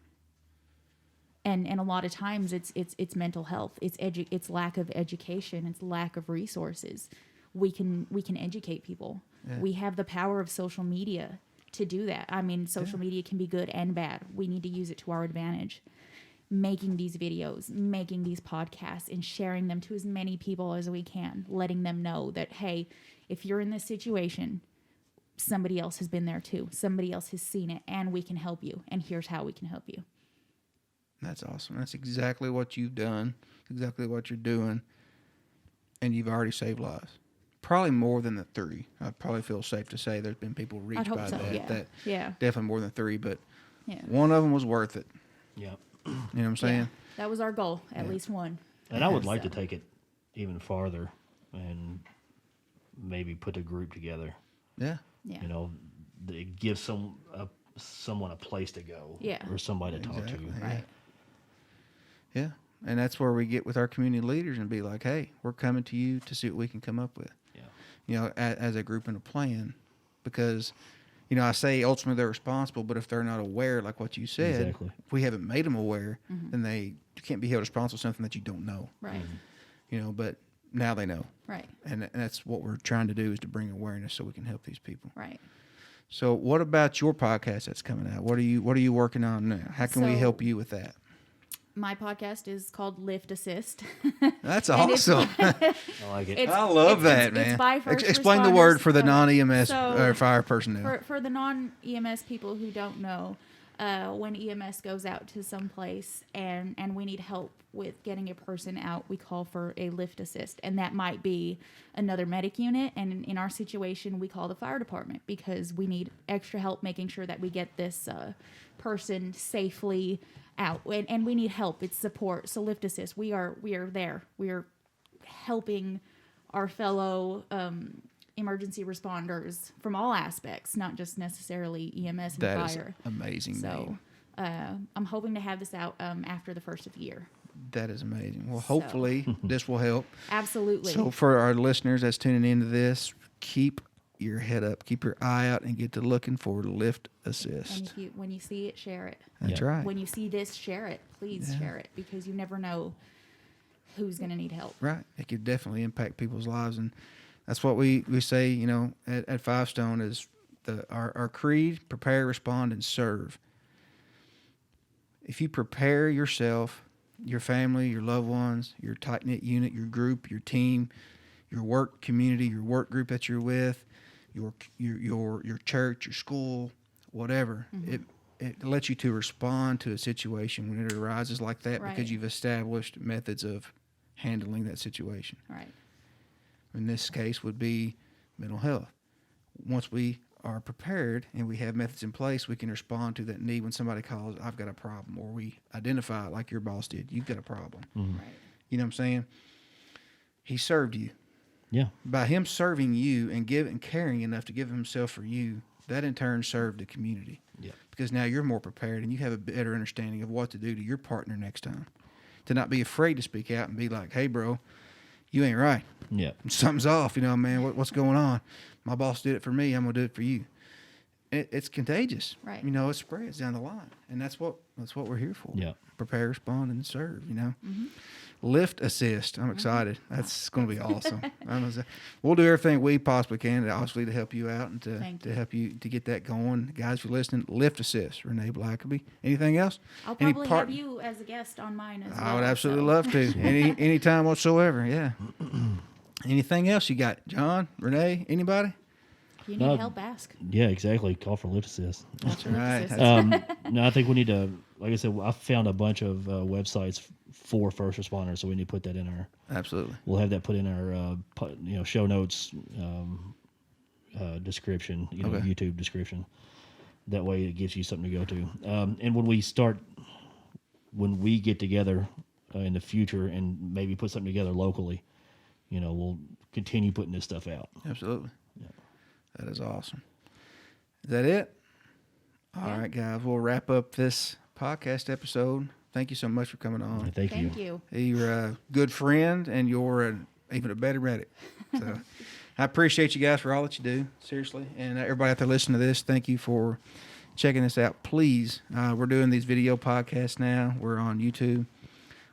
And a lot of times it's mental health. It's lack of education. It's lack of resources. We can educate people. Yeah. We have the power of social media to do that. I mean, social media can be good and bad. We need to use it to our advantage. Making these videos, making these podcasts, and sharing them to as many people as we can, letting them know that, hey, if you're in this situation, somebody else has been there too. Somebody else has seen it, and we can help you. And here's how we can help you. That's awesome. That's exactly what you've done, exactly what you're doing, and you've already saved lives. Probably more than the 3. I probably feel safe to say there's been people reached by so, that. Yeah. Definitely more than 3, but Yeah. one of them was worth it. Yeah. You know what I'm saying? Yeah. That was our goal, at least one. And I would like So. to take it even farther and maybe put a group together. Yeah. Yeah. You know, it gives someone a place to go. Yeah. Or somebody to talk to. Right. Yeah. And that's where we get with our community leaders and be like, hey, we're coming to you to see what we can come up with. Yeah. You know, as a group and a plan. Because, you know, I say ultimately they're responsible, but if they're not aware, like what you said, Exactly. if we haven't made them aware, then they can't be held responsible for something that you don't know. Right. You know, but now they know. Right. And that's what we're trying to do, is to bring awareness so we can help these people. Right. So what about your podcast that's coming out? What are you working on now? How can we So- help you with that? My podcast is called Lift Assist. That's And it's- awesome. I like it. It's- I love that, it's man. by first Explain the word responders. for the non-EMS So, or fire personnel. For the non-EMS people who don't know, when EMS goes out to some place and we need help with getting a person out, we call for a lift assist. And that might be another medic unit. And in our situation, we call the fire department because we need extra help making sure that we get this person safely out. And we need help. It's support. So lift assist, we are there. We are helping our fellow emergency responders from all aspects, not just necessarily EMS and That is fire. amazing. So name. I'm hoping to have this out after the first of the year. That is amazing. Well, hopefully this will help. Absolutely. So for our listeners that's tuning into this, keep your head up, keep your eye out, and get to looking for Lift and Assist. when you see it, share it. That's Yeah. right. When you see this, share it. Please Yeah. share it because you never know who's going to need help. Right. It could definitely impact people's lives. And that's what we say, you know, at Five Stone is our creed: prepare, respond, and serve. If you prepare yourself, your family, your loved ones, your tight-knit unit, your group, your team, your work community, your work group that you're with, your church, your school, whatever, it lets you to respond to a situation when it arises like that Right. because you've established methods of handling that situation. Right. In this case would be mental health. Once we are prepared and we have methods in place, we can respond to that need when somebody calls, I've got a problem, or we identify it like your boss did. You've got a problem. Right. You know what I'm saying? He served you. Yeah. By him serving you and caring enough to give himself for you, that in turn served the community. Yeah. Because now you're more prepared and you have a better understanding of what to do to your partner next time. To not be afraid to speak out and be like, hey, bro, you ain't right. Yeah. Something's off, you know, man. What's going on? My boss did it for me. I'm gonna do it for you. It's contagious, Right. You know, it spreads down the line, and that's what we're here for. Yeah. Prepare, respond, and serve. You know, Lift Assist. I'm excited. That's going to be awesome. We'll do everything we possibly can, obviously, to help you out and Thank to you. help you to get that going. Guys, if you're listening, Lift Assist. Rene Blackaby. Anything else? I'll Any probably have you as a guest on mine as well. I would absolutely so. love to. Any time whatsoever. Yeah. Anything else you got, John, Renee, anybody? If you need No. help, ask. Yeah, exactly. Call for lift assist. That's right. Assist. No, I think we need to, like I said, I found a bunch of websites for first responders, so we need to put that in our, Absolutely. we'll have that put in our, show notes, description, Okay. YouTube description. That way it gives you something to go to. And when we get together in the future and maybe put something together locally, we'll continue putting this stuff out. Absolutely. Yeah. That is awesome. Is that it? All right, guys. We'll wrap up this podcast episode. Thank you so much for coming on. Thank you. Thank you. You're a good friend, and you're even a better medic. So I appreciate you guys for all that you do, seriously. And everybody out there listening to this, thank you for checking this out. Please, we're doing these video podcasts now. We're on YouTube.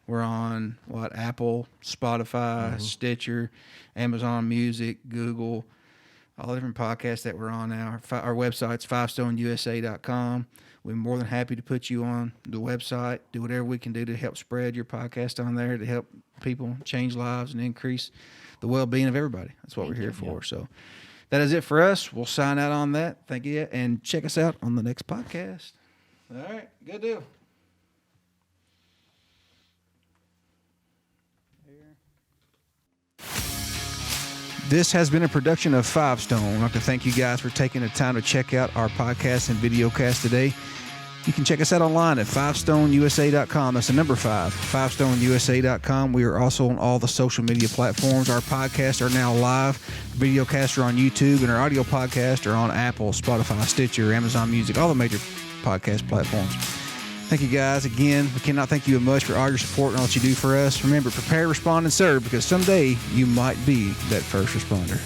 We're on, Apple, Spotify, Stitcher, Amazon Music, Google, all the different podcasts that we're on now. Our website's 5stoneusa.com. We're more than happy to put you on the website, do whatever we can do to help spread your podcast on there, to help people change lives and increase the well-being of everybody. That's what we're here for. So that is it for us. We'll sign out on that. Thank you, and check us out on the next podcast. All right, good deal. This has been a production of Five Stone. I'd like to thank you guys for taking the time to check out our podcast and video cast today. You can check us out online at 5stoneusa.com. That's the number 5, 5stoneusa.com. We are also on all the social media platforms. Our podcasts are now live. Videocasts are on YouTube, and our audio podcasts are on Apple, Spotify, Stitcher, Amazon Music, all the major podcast platforms. Thank you, guys. Again, we cannot thank you much for all your support and all that you do for us. Remember, prepare, respond, and serve, because someday you might be that first responder.